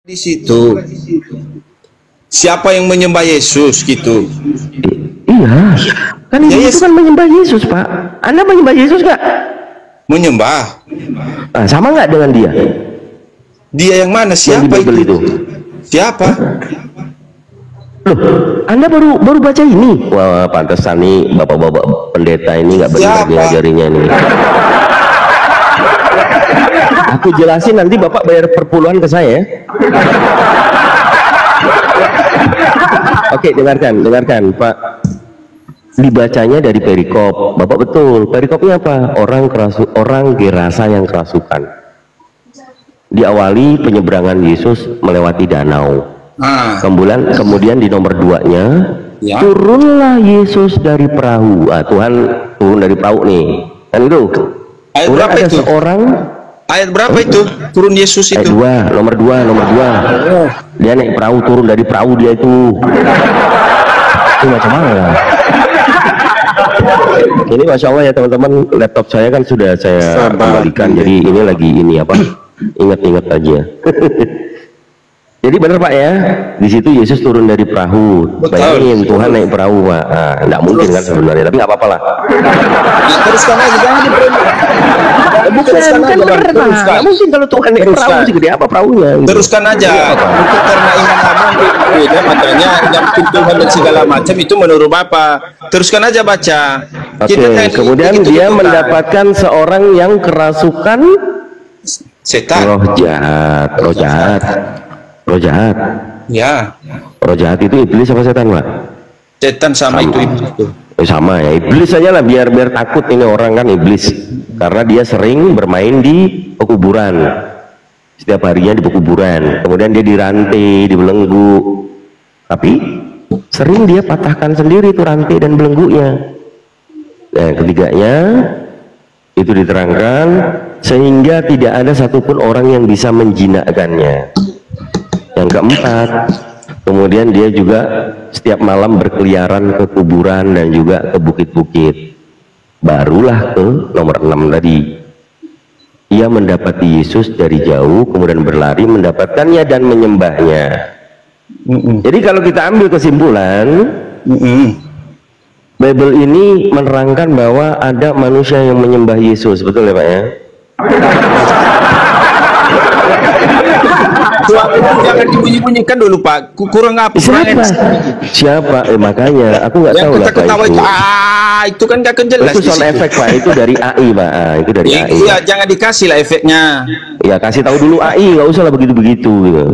Di situ siapa yang menyembah Yesus gitu? Iya, kan Ya, itu kan menyembah Yesus, Pak. Anda menyembah Yesus nggak? Menyembah. Nah, sama nggak dengan dia? Dia yang mana? Siapa Yang di Bible itu? itu? Siapa? Loh, Anda baru baca ini? Wah, pantesan nih bapak-bapak pendeta ini nggak benar diajarinya ini. Aku jelasin nanti bapak bayar perpuluhan ke saya. Oke, dengarkan Pak. Dibacanya dari perikop. Bapak betul. Perikopnya apa? Orang Gerasa yang kerasukan. Diawali penyeberangan Yesus melewati danau. Kemudian di nomor 2-nya, ya, turunlah Yesus dari perahu. Tuhan turun dari perahu nih. Kan itu. Ayat berapa ada itu? Ayat berapa itu? Turun Yesus itu? Ayat 2, nomor 2. Dia naik perahu, turun dari perahu dia itu. Itu macam mana? Ini Masya Allah ya teman-teman, laptop saya kan sudah saya kembalikan. Jadi ini lagi ingat-ingat aja. Jadi benar Pak ya, di situ Yesus turun dari perahu. Bayangin Tuhan naik perahu Pak. Nggak mungkin kan sebenarnya, tapi nggak apa-apa lah. Teruskan aja, jangan diberhenti. Bukan nggak mungkin kalau Tuhan naik perahu segede apa perahunya. Gitu. Teruskan aja. Itu karena iman abang beda, makanya yang Tuhan dan segala macam itu menurut Bapak. Teruskan aja baca. Oke, kemudian dia mendapatkan seorang yang kerasukan setan. Roh jahat. Ya. Roh jahat itu iblis apa setan, Pak? Setan sama itu iblis itu. Sama ya, iblis aja lah biar takut ini orang kan iblis. Karena dia sering bermain di pekuburan. Setiap harinya di pekuburan. Kemudian dia dirantai, dibelenggu. Tapi sering dia patahkan sendiri tuh rantai dan belenggunya. Nah, ketiganya itu diterangkan sehingga tidak ada satupun orang yang bisa menjinakkannya. Yang keempat, kemudian dia juga setiap malam berkeliaran ke kuburan dan juga ke bukit-bukit. Barulah ke nomor 6 tadi. Ia mendapati Yesus dari jauh, kemudian berlari mendapatkannya dan menyembahnya. Jadi kalau kita ambil kesimpulan, Bible ini menerangkan bahwa ada manusia yang menyembah Yesus, betul ya Pak ya? Jangan dibunyi-bunyikan dulu Pak. Kurang apa? Siapa? Makanya aku nggak tahu lah Pak itu. Itu kan nggak jelas. Itu sound efek Pak. Itu dari AI Pak. Itu dari AI. Iya, jangan dikasih lah efeknya. Ya kasih tahu dulu AI, nggak usah lah begitu-begitu gitu.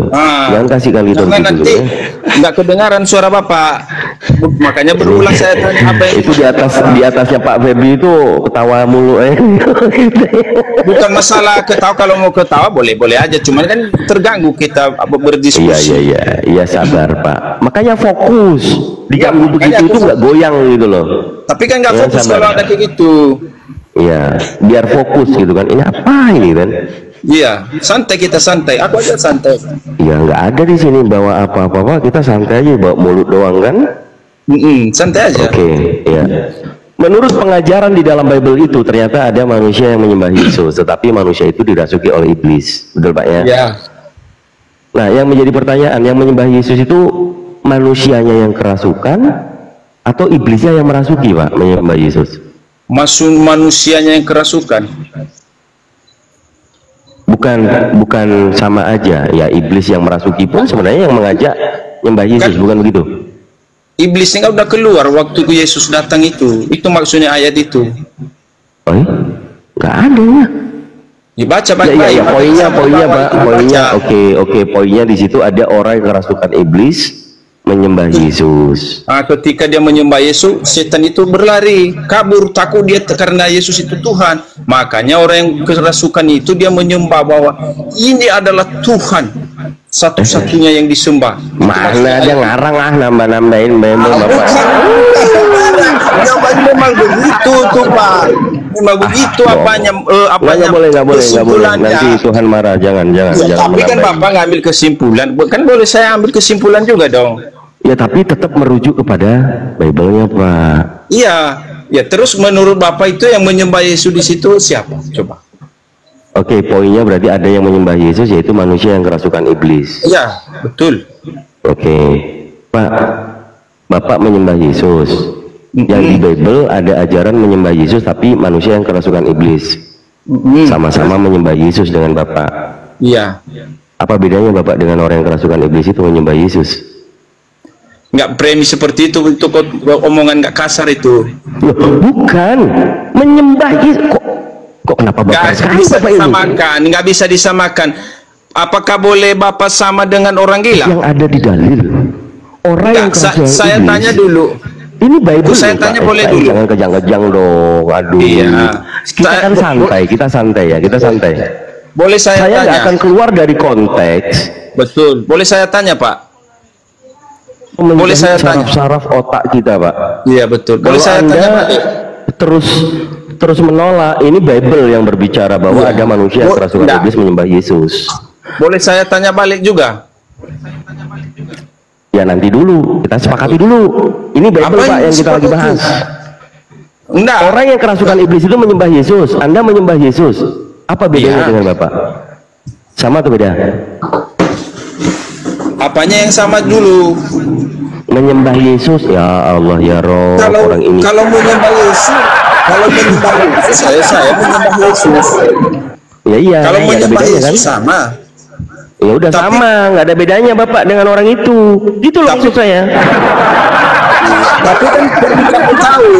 Jangan kasih kali itu. Nanti nggak kedengaran suara Bapak. Makanya berulang saya tanya apa yang itu di atasnya Pak Febri itu ketawa mulu Bukan masalah ketawa, kalau mau ketawa boleh-boleh aja, cuman kan terganggu kita berdiskusi. Iya sabar Pak. Makanya fokus. Diganggu begitu itu nggak goyang gitu loh. Tapi kan nggak fokus kalau ada kayak gitu. Iya, biar fokus gitu kan. Ini apa ini kan? Iya, santai kita santai. Aku aja santai. Iya, nggak ada di sini bawa apa-apa. Kita santai aja, bawa mulut doang kan? Santai aja. Oke, ya. Menurut pengajaran di dalam Bible itu ternyata ada manusia yang menyembah Yesus, tetapi manusia itu dirasuki oleh iblis, betul Pak ya? Ya. Nah, yang menjadi pertanyaan, yang menyembah Yesus itu manusianya yang kerasukan atau iblisnya yang merasuki Pak menyembah Yesus? Manusianya yang kerasukan. Bukan sama aja ya, iblis yang merasuki pun sebenarnya yang mengajak menyembah Yesus, bukan begitu? Iblisnya kan udah keluar waktu Yesus datang itu maksudnya ayat itu. Oh iya? Nggak ada ya? Dibaca baik-baik. Ya, poinnya Pak, poinnya oke, poinnya di situ ada orang yang kerasukan iblis menyembah Yesus. Ketika dia menyembah Yesus, setan itu berlari, kabur, takut dia karena Yesus itu Tuhan. Makanya orang yang kerasukan itu dia menyembah bahwa ini adalah Tuhan satu-satunya yang disembah. Mana ada ngarang nambah-nambahin memang Bapak. Memang begitu tuh Pak. Memang begitu apanya nggak boleh. Nanti Tuhan marah. Jangan. Tapi kan Bapak ngambil kesimpulan, kan boleh saya ambil kesimpulan juga dong. Ya tapi tetap merujuk kepada Bible-nya Pak. Iya, ya terus menurut Bapak itu yang menyembah Yesus di situ siapa? Coba. Oke, poinnya berarti ada yang menyembah Yesus, yaitu manusia yang kerasukan iblis. Iya, betul. Oke, Pak, Bapak menyembah Yesus. Yang di Bible ada ajaran menyembah Yesus, tapi manusia yang kerasukan iblis. Sama-sama menyembah Yesus dengan Bapak. Iya. Apa bedanya Bapak dengan orang yang kerasukan iblis itu menyembah Yesus? Nggak premi seperti itu kok omongan nggak kasar itu. Loh, bukan menyembah Yesus. Kok kenapa Bapak sekali bisa Bapak ini? disamakan, nggak bisa disamakan. Apakah boleh Bapak sama dengan orang gila? Yang ada di dalil orang yang kerasukan saya iblis. Tanya dulu. Ini Bible. Saya tanya boleh dulu. Jangan kejang-kejang dong. Aduh. Iya. Kita kan santai, kita santai ya, kita santai. Boleh saya tanya? Nggak akan keluar dari konteks. Betul. Boleh saya tanya, Pak? Boleh saya tanya? Saraf-saraf otak kita, Pak. Iya, betul. Boleh Kalau saya Anda tanya, Pak? terus menolak, ini Bible yang berbicara bahwa ada manusia yang kerasukan iblis menyembah Yesus. Boleh saya tanya balik juga? Ya nanti dulu, kita sepakati dulu. Ini Bible Pak yang kita lagi bahas. Enggak. Orang yang kerasukan iblis itu menyembah Yesus. Anda menyembah Yesus. Apa bedanya dengan Bapak? Sama atau beda? Apanya yang sama dulu? Menyembah Yesus, ya Allah ya Roh, orang ini. Kalau menyembah Yesus, saya menyembah Yesus. Ya iya. Kalau menyembah Yesus kan? sama. Ya udah sama, nggak ada bedanya Bapak dengan orang itu. Gitu loh maksud saya. Tapi kan perlu Bapak tahu,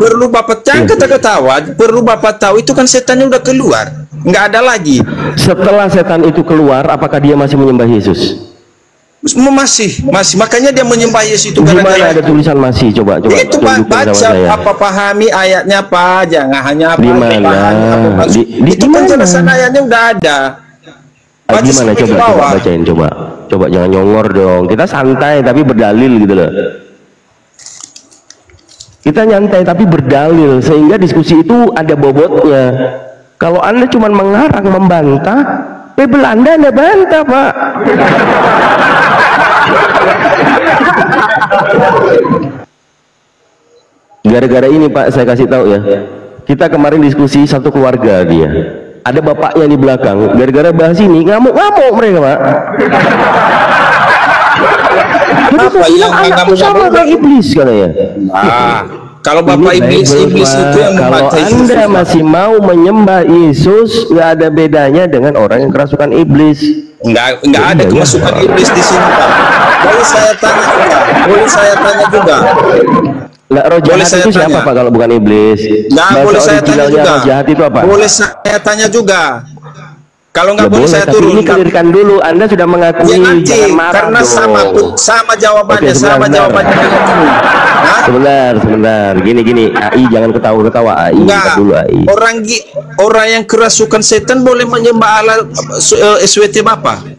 perlu Bapak jangan ketawa, perlu Bapak tahu itu kan setannya udah keluar, nggak ada lagi. Setelah setan itu keluar, apakah dia masih menyembah Yesus? Masih, makanya dia menyembah Yesus itu. Gimana ada tulisan masih? Coba itu baca apa, pahami ayatnya Pak, jangan hanya apa. Di mana? Itu penjelasan ayatnya udah ada. Gimana coba bacain, coba jangan nyongor dong, kita santai tapi berdalil gitu loh. Kita nyantai tapi berdalil sehingga diskusi itu ada bobotnya. Kalau Anda cuma mengarang membantah, Bible Anda bantah Pak. Gara-gara ini Pak saya kasih tahu ya, kita kemarin diskusi satu keluarga dia. Ada bapaknya di belakang, gara-gara bahas ini ngamuk-ngamuk mereka Pak. Apa yang anakku sama kayak iblis katanya. Kalau Bapak iblis itu yang membaca Yesus. Kalau Anda masih mau menyembah Yesus, nggak ada bedanya dengan orang yang kerasukan iblis. Nggak ada kemasukan iblis di sini Pak. Boleh saya tanya juga. Lah, roh jahat itu siapa Pak kalau bukan iblis? Boleh saya tanya juga. Roh jahat itu apa? Boleh saya tanya juga. Kalau nggak boleh saya turun. Ini clearkan dulu. Anda sudah mengakui. Jangan marah karena dong. sama jawabannya, Sebentar. Gini. AI jangan ketawa-ketawa. AI dulu AI. Orang yang kerasukan setan boleh menyembah Allah SWT Bapak.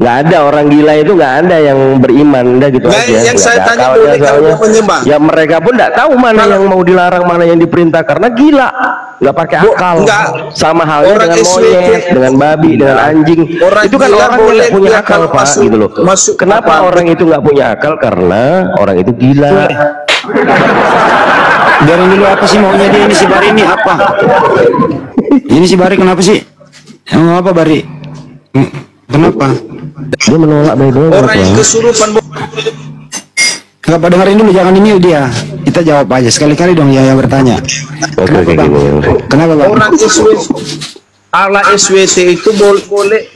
Nggak ada, orang gila itu nggak ada yang beriman, udah gitu aja. Yang saya tanya boleh kalau menyembah. Ya mereka pun nggak tahu mana yang mau dilarang, mana yang diperintah karena gila, nggak pakai akal. Sama halnya dengan monyet, dengan babi, dengan anjing. Itu kan orang yang nggak punya akal Pak, gitu loh. Kenapa orang itu nggak punya akal? Karena orang itu gila. Dari dulu apa sih maunya dia ini si Bari ini apa? Ini si Bari kenapa sih? Mau apa Bari? Kenapa? Dia menolak Bible. Orang yang kesurupan. Kenapa dengerin dulu, jangan ini dia. Kita jawab aja sekali-kali dong ya yang bertanya. Oke. Kenapa Bang? Orang Allah SWT itu boleh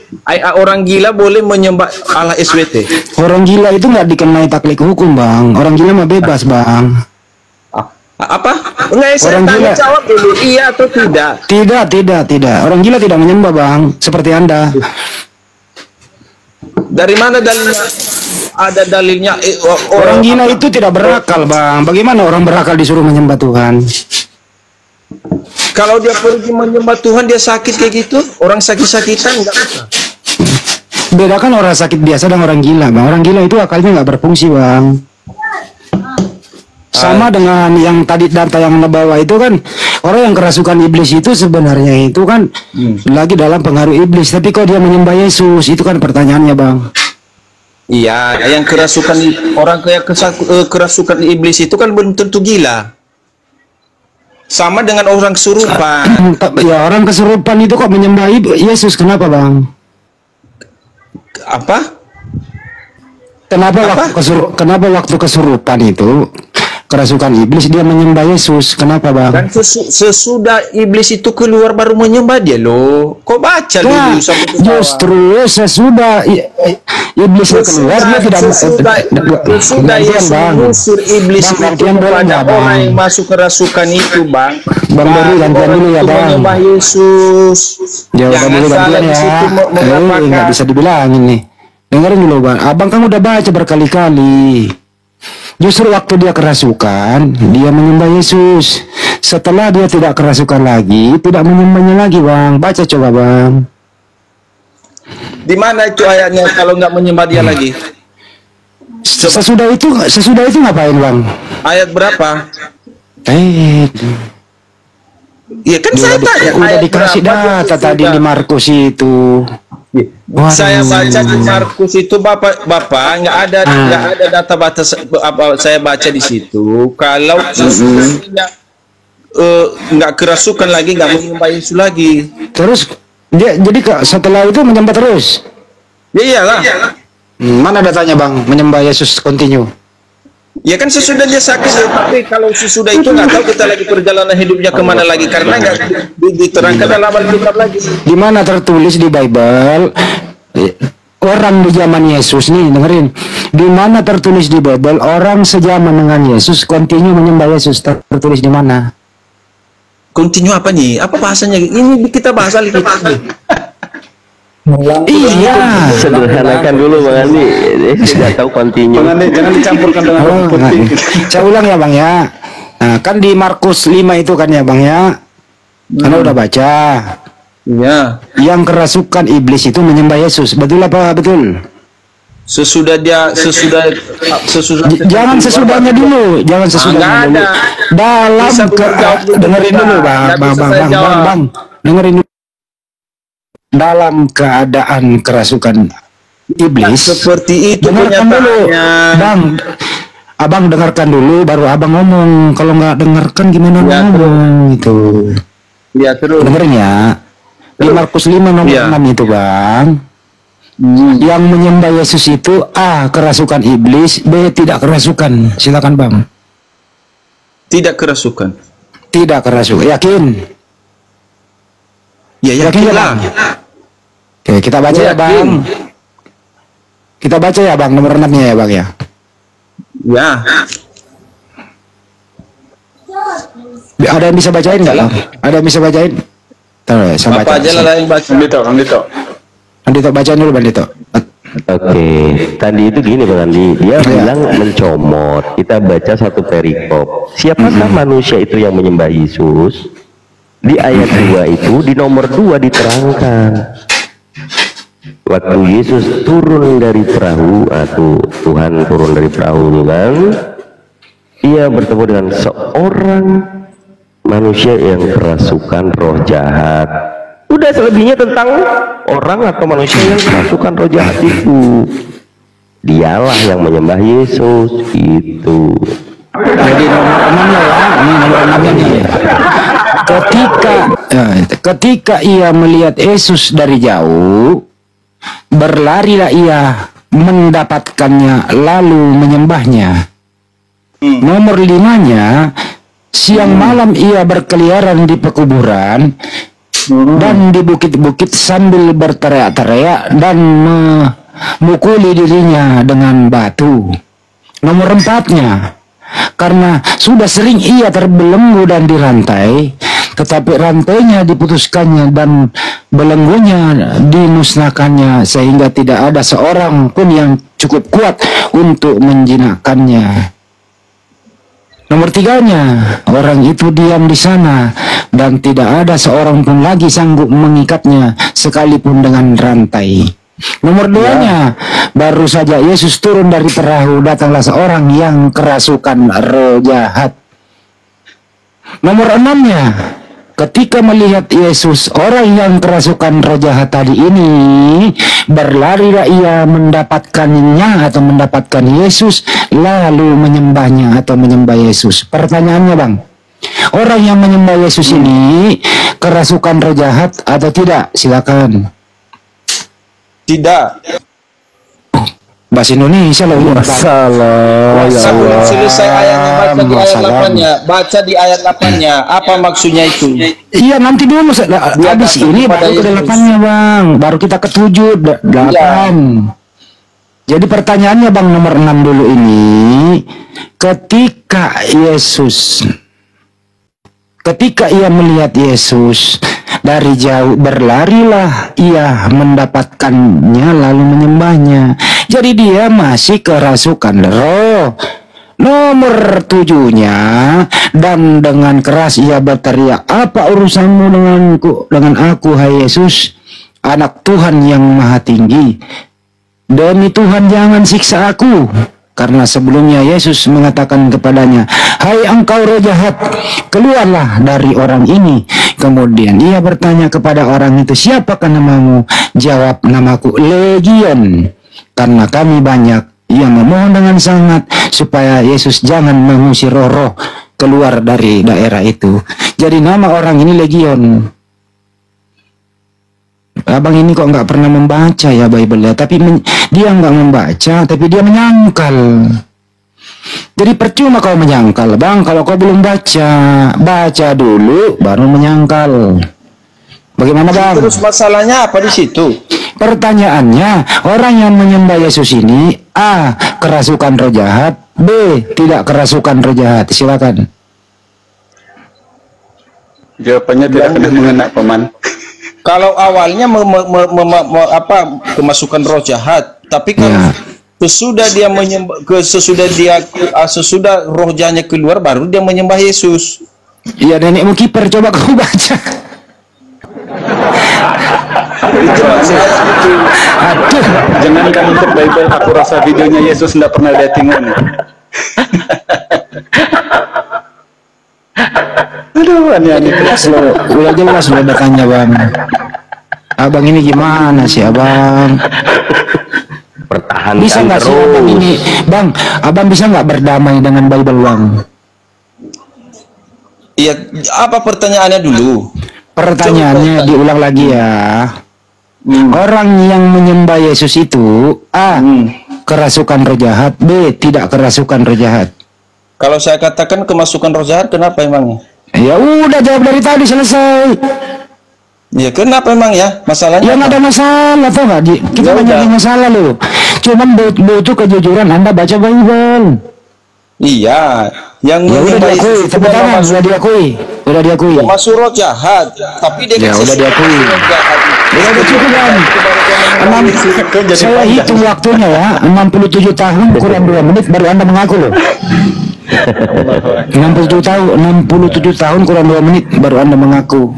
orang gila boleh menyembah Allah SWT. Orang gila itu nggak dikenai taklid hukum Bang. Orang gila mah bebas Bang. Apa? Enggak, saya tanya jawab dulu, iya atau tidak? Tidak. Orang gila tidak menyembah Bang, seperti Anda. Dari mana dalilnya? Ada dalilnya. Orang gila itu tidak berakal Bang. Bagaimana orang berakal disuruh menyembah Tuhan? Kalau dia pergi menyembah Tuhan dia sakit kayak gitu, orang sakit-sakitan enggak bisa. Bedakan orang sakit biasa dan orang gila Bang. Orang gila itu akalnya nggak berfungsi Bang. Sama dengan yang tadi data yang Anda bawa itu kan, orang yang kerasukan iblis itu sebenarnya itu kan lagi dalam pengaruh iblis, tapi kok dia menyembah Yesus, itu kan pertanyaannya Bang. Iya, yang kerasukan orang kayak kerasukan iblis itu kan belum tentu gila. Sama dengan orang kesurupan. Ya orang kesurupan itu kok menyembah Yesus, kenapa bang? Apa? Kenapa waktu kesurupan itu kerasukan iblis dia menyembah Yesus? Kenapa bang? Dan sesudah iblis itu keluar baru menyembah dia loh. Kok baca dulu sampai ke bawah? Justru sesudah iblis keluar dia tidak. Sesudah Yesus mengusir iblis itu kepada orang yang masuk kerasukan itu, bang. Bang Beri gantian dulu ya bang. Menyembah Yesus. Ya udah dulu gantian ya. Nggak bisa dibilangin nih. Dengerin dulu bang. Abang kan udah baca berkali-kali. Justru waktu dia kerasukan, dia menyembah Yesus. Setelah dia tidak kerasukan lagi, tidak menyembahnya lagi, bang. Baca coba, bang. Di mana itu ayatnya kalau nggak menyembah dia lagi? Sesudah itu ngapain, bang? Ayat berapa? Ya kan saya tanya. Udah dikasih data tadi di Markus itu. Waduh. Saya baca di Markus itu bapak nggak ada data batas apa saya baca di situ kalau nggak kerasukan lagi, nggak menyembah Yesus lagi. Terus dia jadi setelah itu menyembah terus. Ya iyalah. Mana datanya bang menyembah Yesus continue? Ya kan sesudah dia sakit, tapi kalau sesudah itu nggak tahu kita lagi perjalanan hidupnya kemana lagi karena nggak diterangkan dalam Alkitab lagi. Di mana tertulis di Bible orang di zaman Yesus nih dengerin. Di mana tertulis di Bible orang sejaman dengan Yesus continue menyembah Yesus, tertulis di mana? Continue apa nih? Apa bahasanya? Ini kita bahas Alkitab. Iya. Sederhanakan dulu Bang Andi. Tidak tahu continue. Bang Andi, jangan dicampurkan dengan putih. Saya ulang ya Bang ya. Nah, kan di Markus 5 itu kan ya Bang ya. Karena udah baca. Iya. Yang kerasukan iblis itu menyembah Yesus. Betul apa betul? Jangan sesudahnya dulu. Jangan sesudahnya dulu. Dalam dengerin dulu Bang. Dengerin dulu. Dalam keadaan kerasukan iblis seperti itu dengarkan dulu Bang, abang dengarkan dulu baru abang ngomong. Kalau nggak dengarkan gimana ya, ngomong itu ya terus dengerin ya di Markus 5 nomor 6 itu Bang. Yang menyembah Yesus itu A. kerasukan iblis, B. tidak kerasukan. Silakan Bang. Tidak kerasukan. Yakin? Ya yakin lah. Oke, kita baca ya Bang. Kita baca ya Bang nomor 6-nya ya Bang ya. Ya. Ada yang bisa bacain nggak Bang? Ada yang bisa bacain? Terus saya baca. Apa aja lah yang baca. Bang Dito bacain dulu Bang Dito. Oke, tadi itu gini Bang Andi, dia bilang mencomot. Kita baca satu perikop. Siapakah manusia itu yang menyembah Yesus? Di ayat 2 itu di nomor 2 diterangkan waktu Yesus turun dari perahu atau Tuhan turun dari perahu kan, ia bertemu dengan seorang manusia yang kerasukan roh jahat. Udah selebihnya tentang orang atau manusia yang kerasukan roh jahat itu, dialah yang menyembah Yesus itu. Jadi nomor 6-nya ya, ini nomor 6-nya ya. Ketika ia melihat Yesus dari jauh, berlarilah ia mendapatkannya lalu menyembahnya. Nomor 5-nya, siang malam ia berkeliaran di pekuburan dan di bukit-bukit sambil berteriak-teriak dan memukuli dirinya dengan batu. Nomor 4-nya, karena sudah sering ia terbelenggu dan dirantai, tetapi rantainya diputuskannya dan belenggunya dimusnahkannya sehingga tidak ada seorang pun yang cukup kuat untuk menjinakkannya. Nomor 3-nya, orang itu diam di sana dan tidak ada seorang pun lagi sanggup mengikatnya sekalipun dengan rantai. Nomor 2-nya, baru saja Yesus turun dari perahu, datanglah seorang yang kerasukan roh jahat. Nomor 6-nya, ketika melihat Yesus orang yang kerasukan roh jahat tadi ini, berlarilah ia mendapatkannya atau mendapatkan Yesus lalu menyembahnya atau menyembah Yesus. Pertanyaannya Bang, Orang yang menyembah Yesus ini kerasukan roh jahat atau tidak? Silakan. Tidak. Bahasa Indonesia loh. Masalah ya Sebelum Allah. selesai ayatnya, baca di ayat Masalah. 8-nya. Baca di ayat 8-nya. Apa maksudnya itu? Iya, nanti dulu habis kasih ini kepada baru ke Yesus. 8-nya Bang. Baru kita ke 7, 8. Jadi pertanyaannya Bang nomor 6 dulu ini. Ketika ia melihat Yesus dari jauh, berlarilah ia mendapatkannya lalu menyembahnya. Jadi dia masih kerasukan roh. Nomor 7-nya, dan dengan keras ia berteriak, apa urusanmu dengan aku, hai Yesus, anak Tuhan yang maha tinggi? Demi Tuhan jangan siksa aku. Karena sebelumnya Yesus mengatakan kepadanya, hai engkau roh jahat, keluarlah dari orang ini. Kemudian ia bertanya kepada orang itu, siapakah namamu? Jawab, namaku Legion, karena kami banyak. Ia memohon dengan sangat supaya Yesus jangan mengusir roh-roh keluar dari daerah itu. Jadi nama orang ini Legion. Abang ini kok nggak pernah membaca ya Bible ya, tapi dia nggak membaca, tapi dia menyangkal. Jadi percuma kau menyangkal, Bang. Kalau kau belum baca dulu baru menyangkal. Bagaimana Bang? Terus masalahnya apa di situ? Pertanyaannya, orang yang menyembah Yesus ini A. kerasukan roh jahat, B. tidak kerasukan roh jahat. Silakan. Jawabannya tidak kena mengena paman. Kalau awalnya kemasukan roh jahat, tapi kalau sesudah dia menyembah, sesudah roh jahatnya keluar, baru dia menyembah Yesus. Iya, nenekmu kiper, coba kau baca. Itu maksudnya itu. Aduh, Jangankan untuk Bible, aku rasa videonya Yesus tidak pernah dia tengok nih. Aduh, aneh-aneh. udah jelas lo datanya Bang. Abang ini gimana sih Abang? Pertahankan Bisa nggak sih Abang terus. ini, Bang? Abang bisa nggak berdamai dengan Bible Bang? Iya, apa pertanyaannya dulu? Pertanyaannya diulang lagi ya. Orang yang menyembah Yesus itu A. kerasukan roh jahat, B. tidak kerasukan roh jahat. Kalau saya katakan kemasukan roh jahat, kenapa emangnya? Ya udah, jawab dari tadi selesai. Ya kenapa emang ya? Masalahnya Ya nggak apa? ada masalah, tau nggak? Kita Ya banyak udah. masalah loh. Cuman butuh kejujuran Anda baca Bible. Iya, yang Ya udah menyembah diakui, Yesus itu tepuk tangan, masuk, sudah diakui, udah diakui. masuk roh jahat, tapi dia Ya, kan udah sesuai diakui. dengan roh jahat. Ya udah cukup Bang. Saya hitung waktunya ya, 67 tahun kurang 2 menit baru Anda mengaku loh. 67 tahun kurang 2 menit baru Anda mengaku.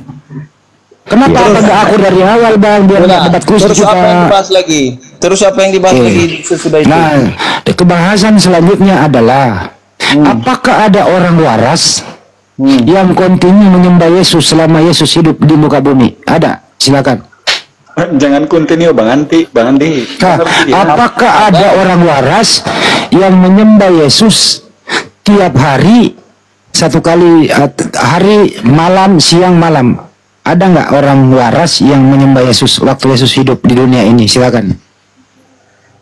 Kenapa Anda nggak akur dari awal Bang, biar nggak debat khusus Terus apa yang kita. dibahas lagi? Terus apa yang dibahas Oke. lagi sesudah itu? Nah, kebahasan selanjutnya adalah apakah ada orang waras yang kontinu menyembah Yesus selama Yesus hidup di muka bumi? Ada? Silakan. Jangan continue Bang Andi. Nah, apakah ada orang waras yang menyembah Yesus tiap hari, satu kali hari, malam, siang, malam? Ada nggak orang waras yang menyembah Yesus waktu Yesus hidup di dunia ini? Silakan.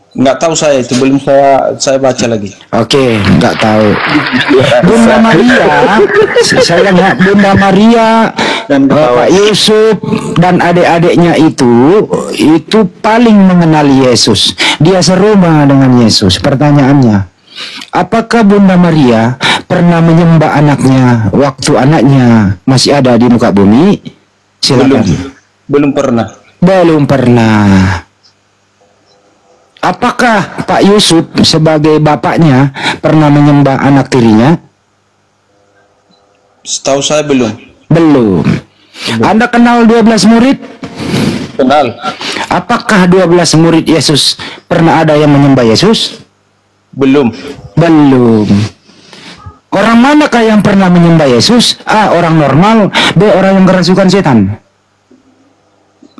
Nggak tahu saya itu, belum saya baca lagi. Oke, nggak tahu. Bunda Maria, saya lihat Bunda Maria Dan Bapak Yusuf dan adik-adiknya itu paling mengenali Yesus. Dia serumah dengan Yesus. Pertanyaannya, apakah Bunda Maria pernah menyembah anaknya waktu anaknya masih ada di muka bumi? Silakan. Belum pernah. Belum pernah. Apakah Pak Yusuf sebagai bapaknya pernah menyembah anak tirinya? Setahu saya belum. Belum. Anda kenal 12 murid? Kenal. Apakah 12 murid Yesus pernah ada yang menyembah Yesus? Belum. Belum. Orang manakah yang pernah menyembah Yesus? A. Orang normal. B. Orang yang kerasukan setan.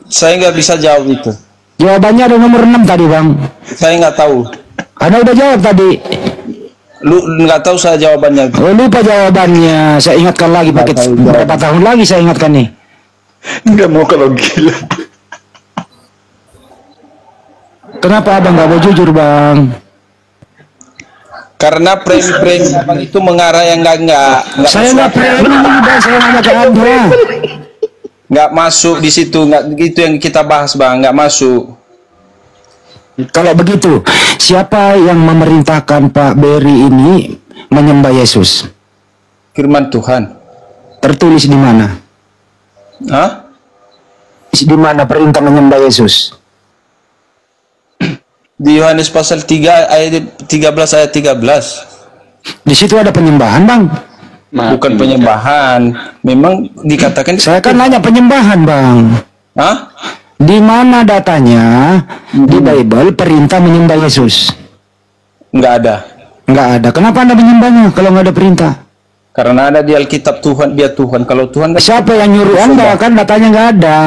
Saya nggak bisa jawab itu. Jawabannya ada nomor 6 tadi Bang. Saya nggak tahu. Anda udah jawab tadi. Lu nggak tahu saya jawabannya. Oh, lupa jawabannya. Saya ingatkan lagi pakai berapa tahun lagi saya ingatkan nih. Nggak mau kalau gila. Kenapa abang nggak mau jujur bang? Karena premi-premi abang itu mengarah yang enggak Saya nggak premi bang, saya nanya ke anda. Nggak masuk di situ, nggak gitu yang kita bahas bang, nggak masuk. Kalau begitu, siapa yang memerintahkan Pak Berry ini menyembah Yesus? Firman Tuhan. Tertulis di mana? Hah? Di mana perintah menyembah Yesus? Di Yohanes pasal 3 ayat 13 ayat 13. Di situ ada penyembahan bang. Bukan penyembahan, memang dikatakan. Saya kan nanya penyembahan bang. Hah? Di mana datanya di Bible perintah menyembah Yesus? Nggak ada. Nggak ada. Kenapa anda menyembahnya kalau nggak ada perintah? Karena ada di Alkitab Tuhan, dia Tuhan. Kalau Tuhan Siapa yang nyuruh anda? Kan datanya nggak ada.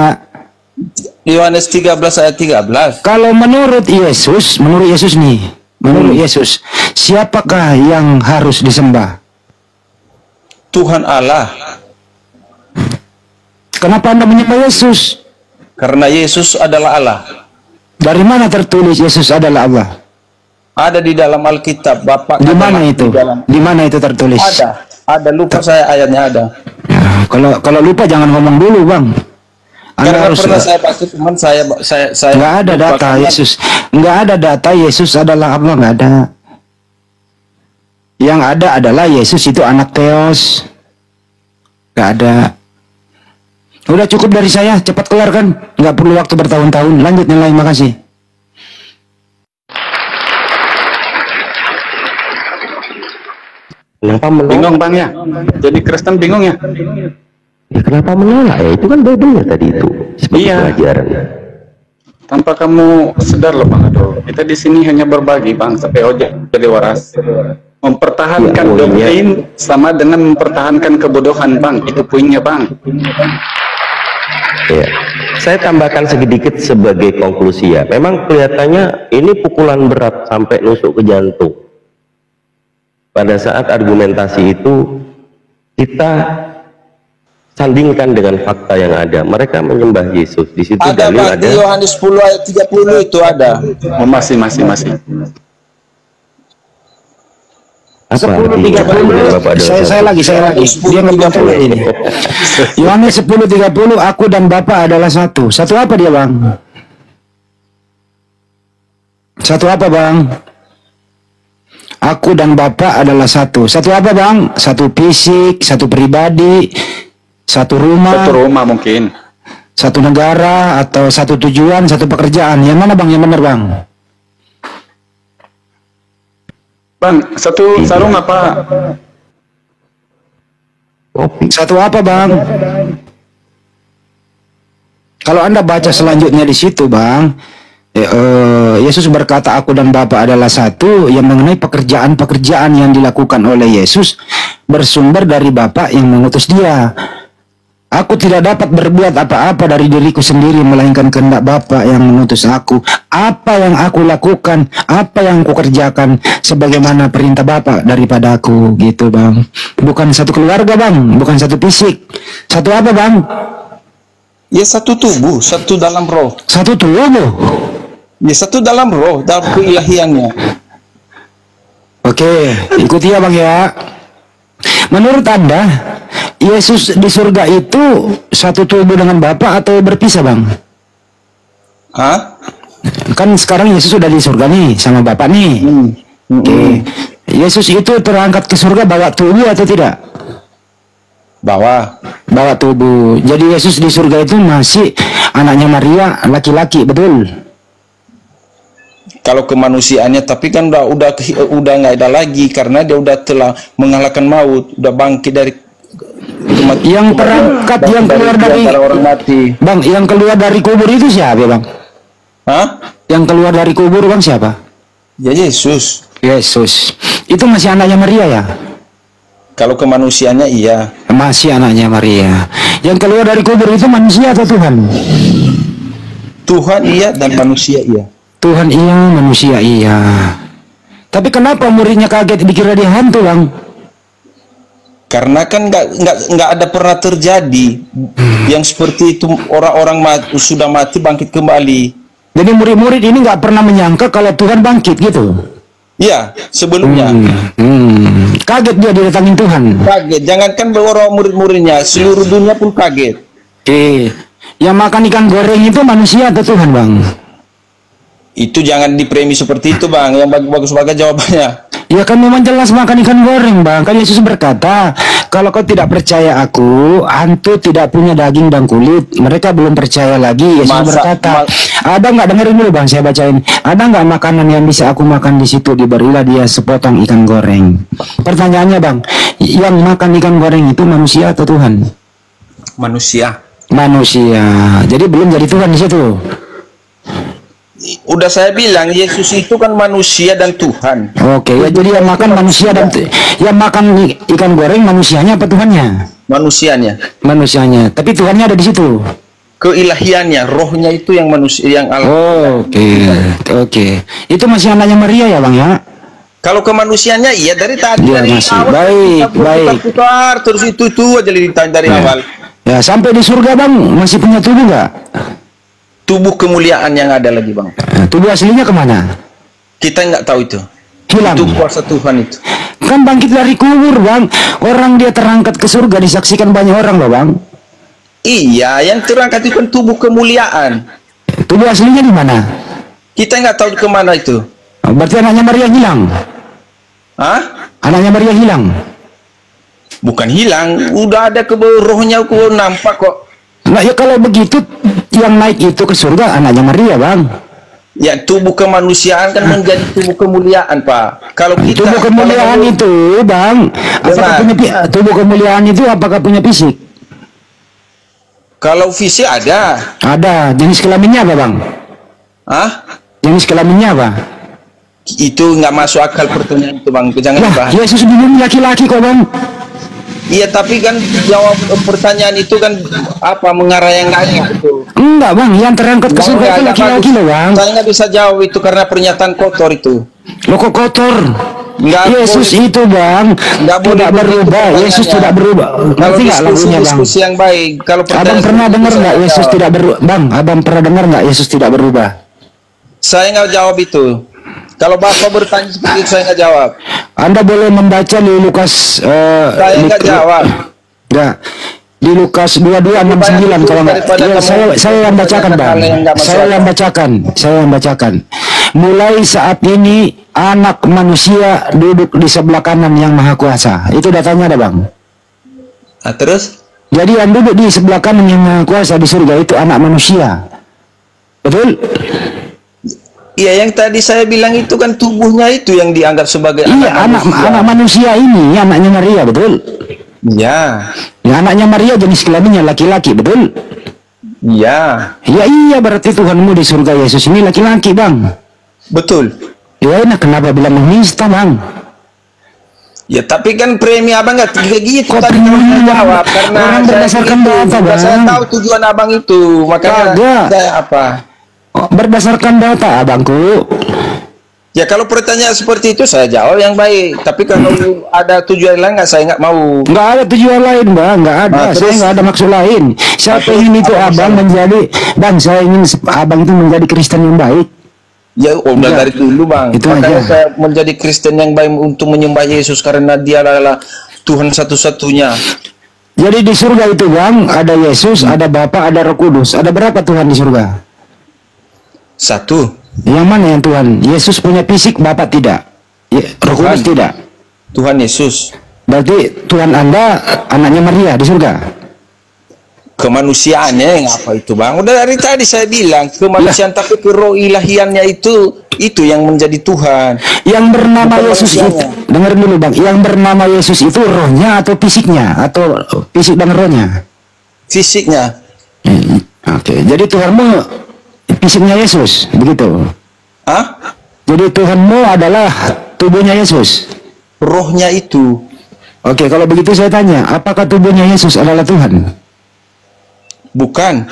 Yohanes 13 ayat 13. Kalau menurut Yesus nih, menurut Yesus, siapakah yang harus disembah? Tuhan Allah. Kenapa anda menyembah Yesus? Karena Yesus adalah Allah. Dari mana tertulis Yesus adalah Allah? Ada di dalam Alkitab, Bapak. Di mana itu? Di mana itu tertulis? Ada. Lupa saya ayatnya ada. Ya, kalau lupa jangan ngomong dulu, Bang. Anda Karena harus pernah saya baca, cuman saya nggak ada data Yesus. Nggak ada data Yesus adalah Allah, nggak ada. Yang ada adalah Yesus itu anak Theos. Nggak ada. Udah cukup dari saya, cepat kelar kan? Nggak perlu waktu bertahun-tahun. Lanjut yang lain, makasih. Kenapa menolak? Bingung bang ya? Jadi Kristen bingung ya? Ya kenapa menolak ya? Itu kan Bible-nya tadi itu sebagai Iya. pelajaran. Tanpa kamu sadar loh bang, aduh, kita di sini hanya berbagi bang, sampai ojek jadi waras. Mempertahankan Ya, poinnya. domain sama dengan mempertahankan kebodohan bang, itu poinnya bang. Ya. Saya tambahkan sedikit sebagai konklusi ya. Memang kelihatannya ini pukulan berat sampai nusuk ke jantung. Pada saat argumentasi itu kita sandingkan dengan fakta yang ada. Mereka menyembah Yesus. Di situ Ada dalil Bang, ada. di Yohanes 10 ayat 30 itu ada. Oh, masih. Apa 10:30. artinya? Bapak adalah Saya satu. lagi. Dia ngebantu ini. Yohanes 10:30, aku dan Bapa adalah satu. Satu apa dia, Bang? Satu apa, Bang? Aku dan Bapa adalah satu. Satu apa, Bang? Satu fisik, satu pribadi, satu rumah, Satu rumah mungkin. satu negara, atau satu tujuan, satu pekerjaan. Yang mana, Bang? Yang benar, Bang? Bang, satu sarung apa? Kopi. Satu apa, Bang? Kalau Anda baca selanjutnya di situ, Bang, Yesus berkata, aku dan Bapa adalah satu, yang mengenai pekerjaan-pekerjaan yang dilakukan oleh Yesus bersumber dari Bapa yang mengutus dia. Aku tidak dapat berbuat apa-apa dari diriku sendiri, melainkan kehendak Bapa yang mengutus aku. Apa yang aku lakukan, apa yang aku kerjakan, sebagaimana perintah Bapa daripada aku, gitu, Bang. Bukan satu keluarga, Bang, bukan satu fisik. Satu apa, Bang? Ya satu tubuh, satu dalam roh. Satu tubuh. Ya satu dalam roh, dalam keilahiannya. Oke, ikuti ya, Bang ya. Menurut Anda, Yesus di surga itu satu tubuh dengan Bapa atau berpisah, Bang? Hah? Kan sekarang Yesus sudah di surga nih sama Bapa nih. Oke. Yesus itu terangkat ke surga bawa tubuh atau tidak? Bawa. Bawa tubuh. Jadi Yesus di surga itu masih anaknya Maria, laki-laki, betul? Kalau kemanusiaannya, tapi kan udah nggak ada lagi karena dia udah telah mengalahkan maut, udah bangkit dari kematian. Yang terangkat, yang keluar dari antara orang mati. Bang, yang keluar dari kubur itu siapa, Bang? Hah? Yang keluar dari kubur, Bang, siapa? Ya Yesus. Yesus. Itu masih anaknya Maria ya? Kalau kemanusiaannya iya. Masih anaknya Maria. Yang keluar dari kubur itu manusia atau Tuhan? Tuhan iya dan manusia iya. Tuhan iya, manusia iya. Tapi kenapa muridnya kaget dikira dia hantu, Bang? Karena kan nggak ada pernah terjadi yang seperti itu, orang-orang sudah mati bangkit kembali. Jadi murid-murid ini nggak pernah menyangka kalau Tuhan bangkit gitu. Iya, sebelumnya. Kaget dia didatangin Tuhan. Kaget, jangankan orang murid-muridnya, seluruh dunia pun kaget. Yang makan ikan goreng itu manusia atau Tuhan, Bang? Itu jangan dipremi seperti itu, Bang. Yang bagus-bagus bagai jawabannya. Ya kan memang jelas makan ikan goreng, Bang. Kan Yesus berkata, kalau kau tidak percaya aku, hantu tidak punya daging dan kulit. Mereka belum percaya lagi. Yesus berkata, ada nggak, dengerin dulu, Bang, saya bacain. Ada nggak makanan yang bisa aku makan di situ? Diberilah dia sepotong ikan goreng. Pertanyaannya, Bang, yang makan ikan goreng itu manusia atau Tuhan? Manusia. Manusia. Jadi belum jadi Tuhan di situ. Udah saya bilang Yesus itu kan manusia dan Tuhan. Oke, ya, jadi yang makan manusia dan yang makan ikan goreng manusianya apa Tuhannya? Manusianya. Manusianya. Tapi Tuhannya ada di situ. Keilahiannya, rohnya itu yang manusia, yang Allah. Oke. Itu masih anaknya Maria ya, Bang ya? Kalau kemanusiaannya iya dari tadi. Ya, dari masih. awal Baik. putar terus itu aja ditanya dari awal. Ya, sampai di surga, Bang, masih punya tubuh nggak? Tubuh kemuliaan yang ada lagi, Bang. Tubuh aslinya kemana? Kita nggak tahu itu. Hilang. Itu kuasa Tuhan itu. Kan bangkit dari kubur, Bang. Orang dia terangkat ke surga disaksikan banyak orang loh, Bang. Iya, yang terangkat itu kan tubuh kemuliaan. Tubuh aslinya di mana? Kita nggak tahu kemana itu. Berarti anaknya Maria hilang. Hah? Anaknya Maria hilang. Bukan hilang, udah ada rohnya aku nampak kok. Nah ya kalau begitu yang naik itu ke surga anaknya Maria, Bang. Ya tubuh kemanusiaan kan menjadi tubuh kemuliaan, Pak. Kalau kita tubuh kemuliaan itu, Bang, apakah punya tubuh kemuliaan itu apakah punya fisik? Kalau fisik ada. Ada. Jenis kelaminnya apa, Bang? Hah? Jenis kelaminnya apa? Itu nggak masuk akal pertanyaan itu, Bang. Jangan dibahas. Yesus dulu laki-laki kok, Bang. Iya, tapi kan jawab pertanyaan itu kan apa mengarah yang nggak itu. Enggak, Bang, yang terangkat ke surga itu laki-laki loh, Bang. Saya nggak bisa jawab itu karena pernyataan kotor itu. Loh kok kotor? Nggak Yesus boleh. itu, Bang, Nggak boleh tidak berubah. Yesus tidak berubah. Kalau Ngerti nggak lagunya, Bang? diskusi yang baik. Kalau Abang pernah dengar nggak Yesus tidak berubah? Bang, Abang pernah dengar nggak Yesus tidak berubah? Saya nggak jawab itu. Kalau Bapak bertanya seperti itu, saya nggak jawab. Anda boleh membaca di Lukas. Saya nggak jawab. Enggak. Di Lukas 22:69 kalau nggak. Ya, saya yang bacakan, Bang. Saya yang bacakan. Mulai saat ini anak manusia duduk di sebelah kanan yang maha kuasa. Itu datanya ada, Bang. Nah, terus? Jadi yang duduk di sebelah kanan yang maha kuasa di surga itu anak manusia. Betul? Iya, yang tadi saya bilang itu kan tubuhnya itu yang dianggap sebagai anak manusia ini anaknya Maria, betul? Iya. Ya, anaknya Maria jenis kelaminnya laki-laki, betul? Iya. Ya iya, berarti Tuhanmu di surga Yesus ini laki-laki, Bang. Betul. Ya enak, kenapa bilang menista, Bang? Ya tapi kan premi abang nggak kayak gitu. Kok tadi premi, saya jawab karena orang berdasarkan data, Bang. Saya tahu tujuan abang itu, makanya saya apa? Berdasarkan data, abangku. Ya kalau pertanyaan seperti itu saya jawab yang baik. Tapi kalau ada tujuan lain saya nggak mau. Nggak ada tujuan lain, Bang. Nggak ada. Saya nggak ada maksud lain. Saya ingin itu abang menjadi, Bang. Saya ingin abang itu menjadi Kristen yang baik. Ya udah dari dulu, Bang. Itu makanya aja. saya menjadi Kristen yang baik untuk menyembah Yesus karena Dia adalah Tuhan satu-satunya. Jadi di surga itu, Bang, ada Yesus, ada Bapa, ada Roh Kudus. Ada berapa Tuhan di surga? Satu. Yang mana yang Tuhan? Yesus punya fisik, Bapa tidak. Roh Kudus tidak. Tuhan Yesus. Berarti Tuhan Anda anaknya Maria di surga. Kemanusiaannya yang apa itu, Bang? Udah dari tadi saya bilang kemanusiaan, tapi roh ilahiannya itu yang menjadi Tuhan. Yang bernama Bukan Yesus itu, manusianya. dengar dulu, Bang. Yang bernama Yesus itu rohnya atau fisiknya, atau fisik dan rohnya? Fisiknya. Oke, jadi Tuhanmu fisiknya Yesus, begitu. Hah? Jadi Tuhanmu adalah tubuhnya Yesus. Rohnya itu. Oke, kalau begitu saya tanya, apakah tubuhnya Yesus adalah Tuhan? Bukan.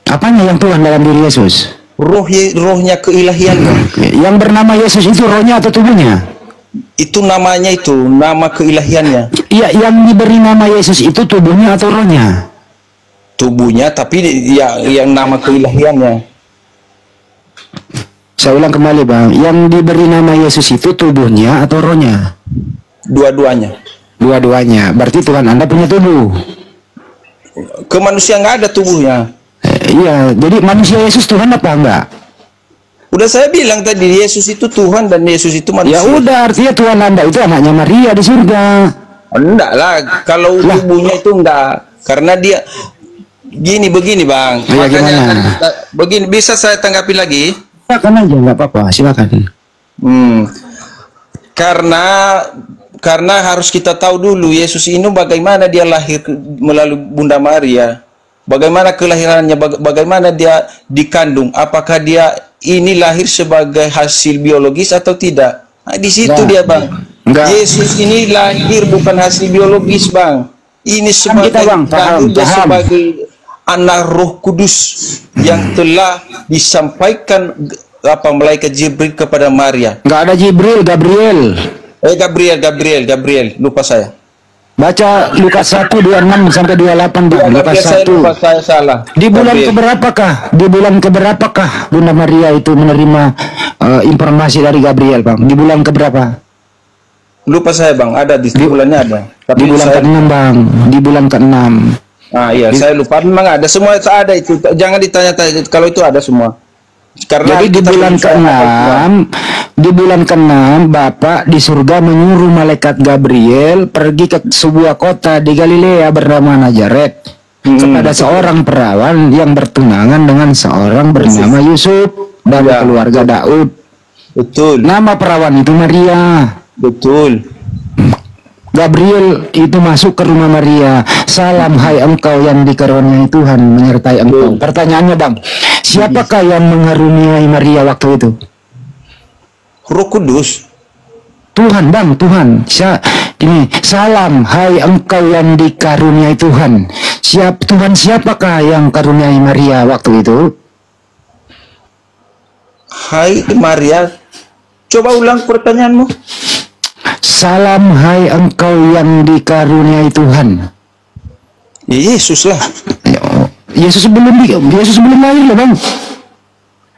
Apanya yang Tuhan dalam diri Yesus? rohnya keilahiannya. Yang bernama Yesus itu rohnya atau tubuhnya? Itu namanya, itu nama keilahiannya. Iya, yang diberi nama Yesus itu tubuhnya atau rohnya? Tubuhnya, tapi ya yang nama keilahiannya. Saya ulang kembali Bang, yang diberi nama Yesus itu tubuhnya atau rohnya? Dua-duanya. Dua-duanya. Berarti Tuhan Anda punya tubuh. Ke manusia nggak ada tubuhnya. Iya, jadi manusia Yesus Tuhan apa enggak? Udah saya bilang tadi, Yesus itu Tuhan dan Yesus itu manusia. Ya udah, artinya Tuhan Anda itu anaknya Maria di surga. Enggak lah, kalau tubuhnya itu enggak. Karena dia begini Bang. Ya, Makanya gimana? begini, bisa saya tanggapi lagi? Silakan aja, nggak apa-apa, silakan. Karena harus kita tahu dulu Yesus ini bagaimana dia lahir melalui Bunda Maria. Bagaimana kelahirannya, bagaimana dia dikandung, apakah dia ini lahir sebagai hasil biologis atau tidak. Nah, di situ dia Bang. Enggak. Yesus ini lahir bukan hasil biologis Bang. Ini sebagai Bang, paham. sebagai anak Roh Kudus yang telah disampaikan malaikat Jibril kepada Maria. Nggak ada Jibril, Gabriel. Gabriel, lupa saya. Baca Lukas 1:26 sampai 28 Bang. Lukas 1. Saya salah. Di bulan Gabriel. keberapakah Bunda Maria itu menerima informasi dari Gabriel Bang? Di bulan keberapa? Lupa saya Bang, ada di bulannya ada. Di bulan ke-6 Bang. Di bulan ke-6. Ah iya, saya lupa. Memang ada, semua ada itu. Jangan ditanya-tanya kalau itu ada semua. Karena jadi di bulan ke-6 Bapak di surga menyuruh malaikat Gabriel pergi ke sebuah kota di Galilea bernama Nazaret kepada seorang perawan yang bertunangan dengan seorang bernama Yusuf dari keluarga Daud. Betul. Nama perawan itu Maria. Betul. Gabriel itu masuk ke rumah Maria. Salam hai engkau yang dikaruniai Tuhan menyertai engkau. Pertanyaannya Bang, siapakah yang mengaruniai Maria waktu itu? Roh Kudus. Tuhan Bang, Tuhan. Ini salam hai engkau yang dikaruniai Tuhan. Tuhan siapakah yang karuniai Maria waktu itu? Hai Maria. Coba ulang pertanyaanmu. Salam hai engkau yang dikaruniai Tuhan. Ya, Yesus lah. Yesus belum lahir loh Bang.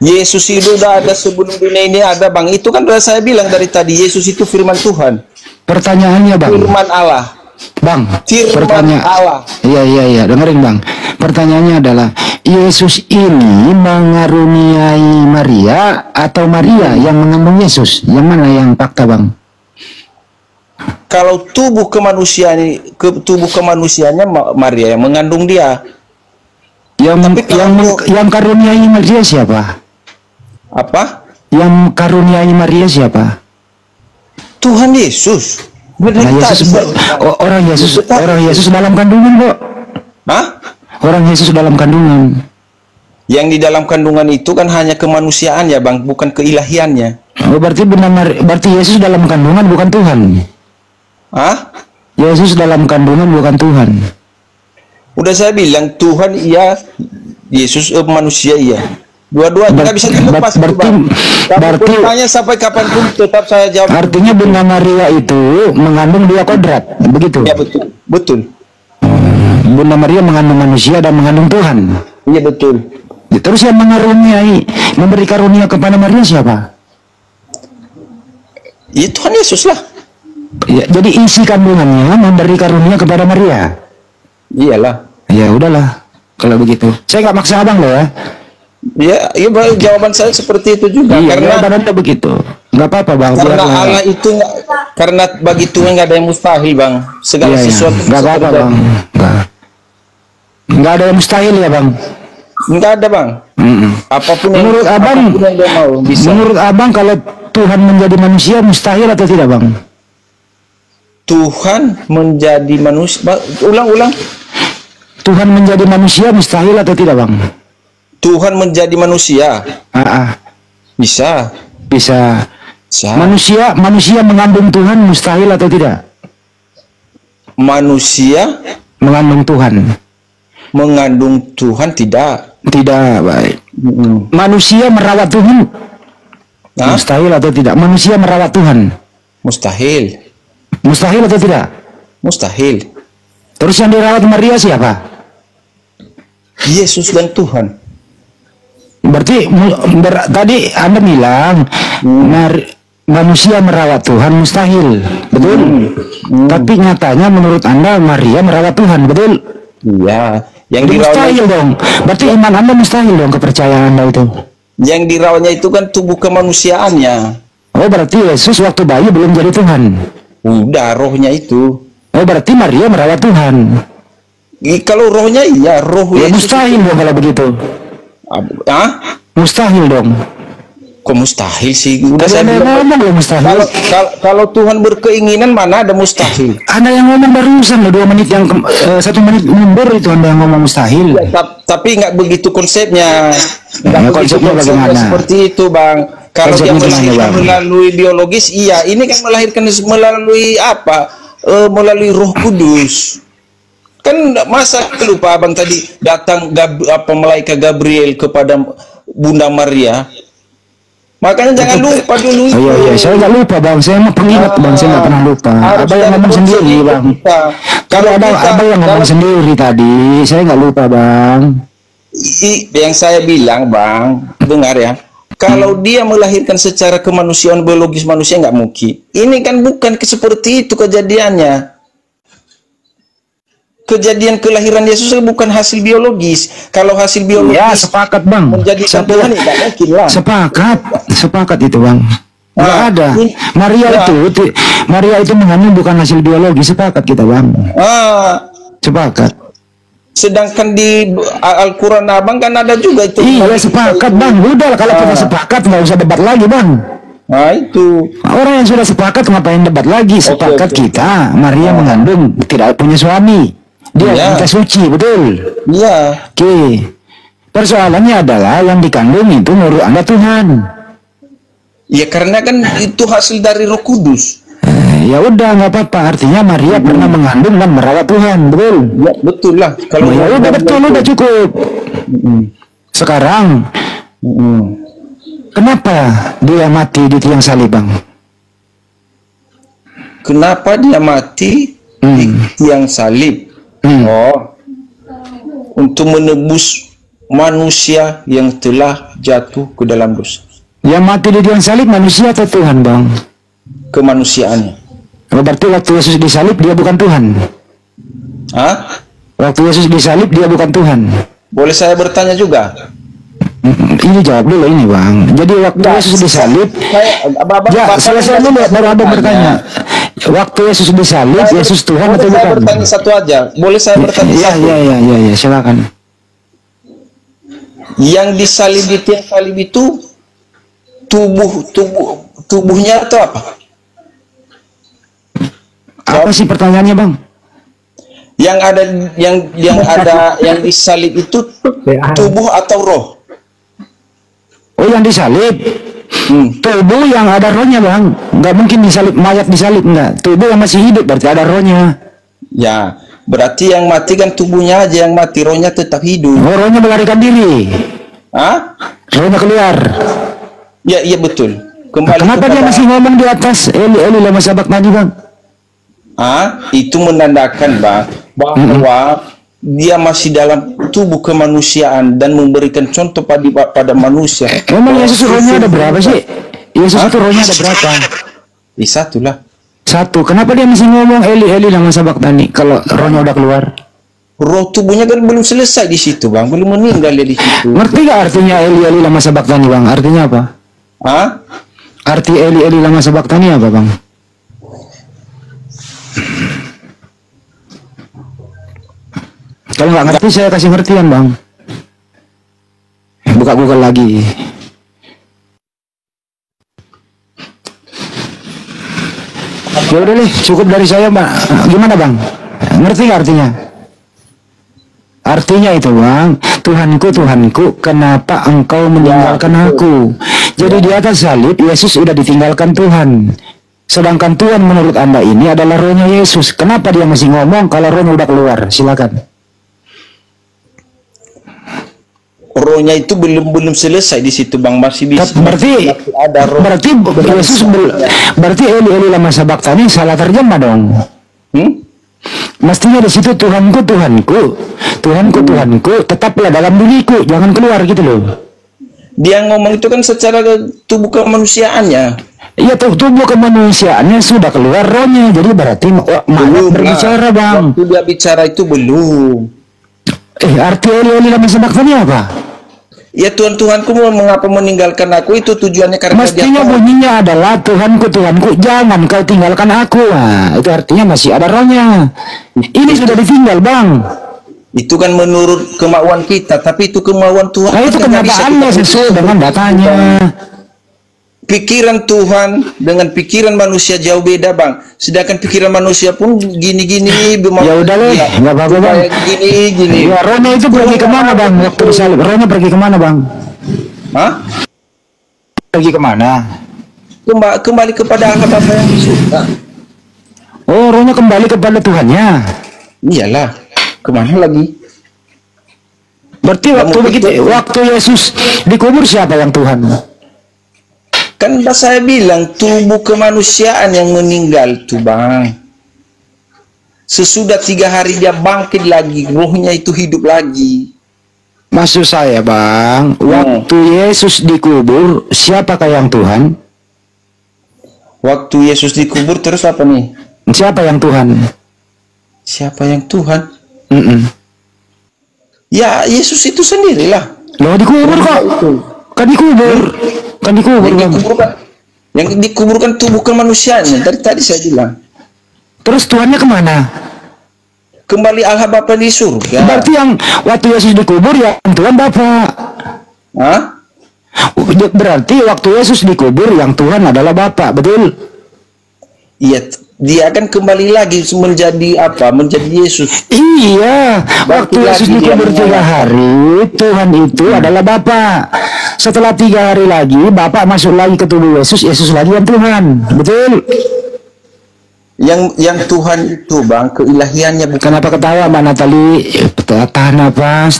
Yesus itu udah ada sebelum dunia ini ada Bang. Itu kan udah saya bilang dari tadi, Yesus itu firman Tuhan. Pertanyaannya Bang. Firman Allah. Bang, Firman Allah. Iya, dengerin Bang. Pertanyaannya adalah, Yesus ini mengaruniai Maria atau Maria yang mengandung Yesus? Yang mana yang fakta Bang? Kalau tubuh kemanusiaannya Maria yang mengandung dia. Yang karuniai Maria siapa? Apa? Yang karuniai Maria siapa? Tuhan Yesus. Nah, orang Yesus dalam kandungan kok. Hah? Orang Yesus dalam kandungan. Yang di dalam kandungan itu kan hanya kemanusiaan ya Bang, bukan keilahiannya. Oh, berarti Yesus dalam kandungan bukan Tuhan. Hah? Yesus dalam kandungan bukan Tuhan. Udah saya bilang Tuhan iya, Yesus manusia iya. Dua-duanya nggak bisa dilepas. Berarti tanya sampai kapanpun tetap saya jawab. Artinya Bunda Maria itu mengandung dua kodrat, begitu? Ya betul. Bunda Maria mengandung manusia dan mengandung Tuhan. Iya betul. Terus yang memberi karunia kepada Maria siapa? Ya Tuhan Yesus lah. Ya, jadi isi kandungannya memberi karunia kepada Maria. Iyalah. Ya udahlah kalau begitu. Saya nggak maksa abang loh ya. Ya, jawaban saya seperti itu juga. Iya, karena jawaban Anda begitu. Nggak apa-apa bang. Karena Allah itu karena bagi Tuhan nggak ada yang mustahil bang. Segala sesuatu. Nggak apa-apa bang. Nggak ada yang mustahil ya bang. Nggak ada bang. Apapun menurut abang, yang dia mau bisa. Menurut abang kalau Tuhan menjadi manusia mustahil atau tidak bang? Tuhan menjadi manusia. Ulang. Tuhan menjadi manusia mustahil atau tidak bang? Tuhan menjadi manusia. Bisa. Manusia mengandung Tuhan mustahil atau tidak? Manusia mengandung Tuhan. Mengandung Tuhan tidak. Tidak, baik. manusia merawat Tuhan? Hah? Mustahil atau tidak? Manusia merawat Tuhan? Mustahil. Mustahil atau tidak? Mustahil. Terus yang dirawat Maria siapa? Yesus dan Tuhan. Berarti tadi Anda bilang manusia merawat Tuhan mustahil, betul? Tapi nyatanya menurut Anda Maria merawat Tuhan, betul? Iya. Yang Jadi mustahil dirawatnya, dong. Berarti iman Anda mustahil dong, kepercayaan Anda itu. yang dirawatnya itu kan tubuh kemanusiaannya. Oh, berarti Yesus waktu bayi belum jadi Tuhan. Udah, rohnya itu. Oh, berarti Maria merawat Tuhan. Kalau rohnya iya, roh Ya Yesus. mustahil dong kalau begitu. Ah? Mustahil dong. Kok mustahil sih? Udah Tadi saya Anda yang bilang. ngomong loh mustahil. Kalau Tuhan berkeinginan, mana ada mustahil? Anda yang ngomong barusan loh 2 menit yang 1 menit mundur itu Anda yang ngomong mustahil. Tapi nggak begitu konsepnya. Nggak Ya, begitu konsepnya bagaimana? seperti itu, Bang. Kalau dia Konsepnya gimana, melahirkan Bang? melalui biologis, iya. Ini kan melahirkan melalui apa? Melalui Roh Kudus. Kan masa lupa Abang tadi datang malaikat Gabriel kepada Bunda Maria. Makanya jangan lupa dulu itu. Oh iya, saya nggak lupa Bang, saya mah pengingat Bang, saya nggak pernah lupa. Harus Abang yang dari ngomong konsep sendiri itu Bang. kita. Kalau ada Abang yang ngomong sendiri tadi, saya nggak lupa Bang. Yang saya bilang Bang, dengar ya. Kalau dia melahirkan secara kemanusiaan biologis manusia nggak mungkin. Ini kan bukan seperti itu kejadiannya. Kejadian kelahiran Yesus bukan hasil biologis. Kalau hasil biologis, Ya sepakat Bang. menjadi Tuhan nggak mungkin lah. Sepakat itu Bang. Nggak ada. Maria itu mengandung bukan hasil biologi, sepakat kita Bang. Sepakat. Sedangkan di Al-Quran Abang kan ada juga itu. Iya sepakat Bang. Udah kalau kita sepakat nggak usah debat lagi Bang. Nah itu. Orang yang sudah sepakat ngapain debat lagi? Sepakat kita. Maria mengandung tidak punya suami. Dia minta suci, betul? Iya. Oke. Persoalannya adalah yang dikandung itu menurut Anda Tuhan. Ya karena kan itu hasil dari Roh Kudus. Ya udah nggak apa-apa. Artinya Maria pernah mengandung dan merawat Tuhan, betul? Ya betul lah. Kalau Ya udah betul, udah cukup. Sekarang, kenapa dia mati di tiang salib, Bang? Kenapa dia mati di tiang salib? Untuk menebus manusia yang telah jatuh ke dalam dosa. Yang mati di tiang salib manusia atau Tuhan, Bang? Kemanusiaannya. Berarti waktu Yesus disalib dia bukan Tuhan. Hah? Waktu Yesus disalib dia bukan Tuhan. Boleh saya bertanya juga? Ini jawab dulu ini Bang. Jadi waktu Yesus disalib, selesai dulu baru Abang bertanya. Waktu Yesus disalib, Yesus Tuhan atau bukan? Saya bertanya satu aja. Boleh saya bertanya satu? Iya, silakan. Yang disalib di tiang salib itu tubuhnya atau apa? Apa sih pertanyaannya Bang? Yang ada yang disalib itu tubuh atau roh? Oh yang disalib tubuh yang ada rohnya Bang. Nggak mungkin disalib mayat disalib enggak. Tubuh yang masih hidup berarti ada rohnya. Ya berarti yang mati kan tubuhnya aja yang mati, rohnya tetap hidup. Oh, rohnya melarikan diri. Hah? Rohnya keluar. Ya iya betul. Kembali Kenapa dia masih ngomong di atas Eli lama sabakthani Bang? Itu menandakan Bang bahwa dia masih dalam tubuh kemanusiaan dan memberikan contoh pada manusia. Memang Yesus rohnya ada berapa sih? Yesus itu rohnya ada berapa? Satulah. Satu. Kenapa dia masih ngomong Eli lama sabakthani kalau rohnya udah keluar? Roh tubuhnya kan belum selesai di situ Bang, belum meninggal dia di situ. Ngerti gak artinya Eli lama sabakthani Bang? Artinya apa? Arti Eli lama sabakthani apa Bang? Kalau nggak ngerti saya kasih ngertian Bang. Buka Google lagi. Ya udah deh, cukup dari saya Mbak. Gimana Bang? Ngerti nggak artinya? Artinya itu Bang, Tuhanku, kenapa engkau meninggalkan aku? Jadi di atas salib Yesus sudah ditinggalkan Tuhan. Sedangkan Tuhan menurut Anda ini adalah rohnya Yesus. Kenapa dia masih ngomong kalau rohnya udah keluar? Silakan. rohnya itu belum selesai di situ Bang, masih bisa. Berarti ada roh. Berarti Eli lama sabachthani salah terjemah dong. Mestinya di situ Tuhanku, tetaplah dalam diriku, jangan keluar gitu loh. Dia ngomong itu kan secara tubuh kemanusiaannya. Iya, tubuh kemanusiaannya sudah keluar rohnya, jadi berarti malaikat berbicara Bang. Waktu dia bicara itu belum. Arti Eli lama sabachthani apa? Ya Tuhanku mengapa meninggalkan aku, itu tujuannya karena mestinya bunyinya adalah Tuhanku, jangan kau tinggalkan aku. Nah, itu artinya masih ada rohnya. Ini sudah ditinggal Bang. Itu kan menurut kemauan kita, tapi itu kemauan Tuhan. Nah, itu kenyataannya sesuai dengan datanya. Pikiran Tuhan dengan pikiran manusia jauh beda Bang. Sedangkan pikiran manusia pun gini-gini. Ya udah deh, nggak apa-apa Bang. Gini. Ya, rohnya itu pergi kemana Bang? Waktu disalib, rohnya pergi kemana Bang? Hah? Pergi kemana? Kembali kepada Allah Bapa yang surga. Oh, rohnya kembali kepada Tuhannya. Iyalah, kemana lagi? Berarti waktu Yesus dikubur siapa yang Tuhan? Kan saya bilang tubuh kemanusiaan yang meninggal tuh Bang. Sesudah 3 hari dia bangkit lagi, rohnya itu hidup lagi. Maksud saya Bang, waktu Yesus dikubur siapakah yang Tuhan? Waktu Yesus dikubur terus apa nih? Siapa yang Tuhan? Siapa yang Tuhan? Ya Yesus itu sendirilah. Loh, dikubur kok? Kan dikubur. Yang dikuburkan tubuh kemanusiaannya. Dari tadi saya bilang. Terus Tuhannya kemana? Kembali Allah Bapa di surga. Berarti yang waktu Yesus dikubur ya Tuhan Bapa. Hah? Berarti waktu Yesus dikubur yang Tuhan adalah Bapa, betul? Iya, dia akan kembali lagi menjadi apa? Menjadi Yesus. Iya, waktu Yesus dikubur 3 hari, Tuhan itu adalah Bapa. Setelah 3 hari lagi, Bapa masuk lagi ke tubuh Yesus, Yesus lagi yang Tuhan, betul? Yang Tuhan itu Bang, keilahiannya bukan. Kenapa ketawa Mbak Natali? Tahan napas.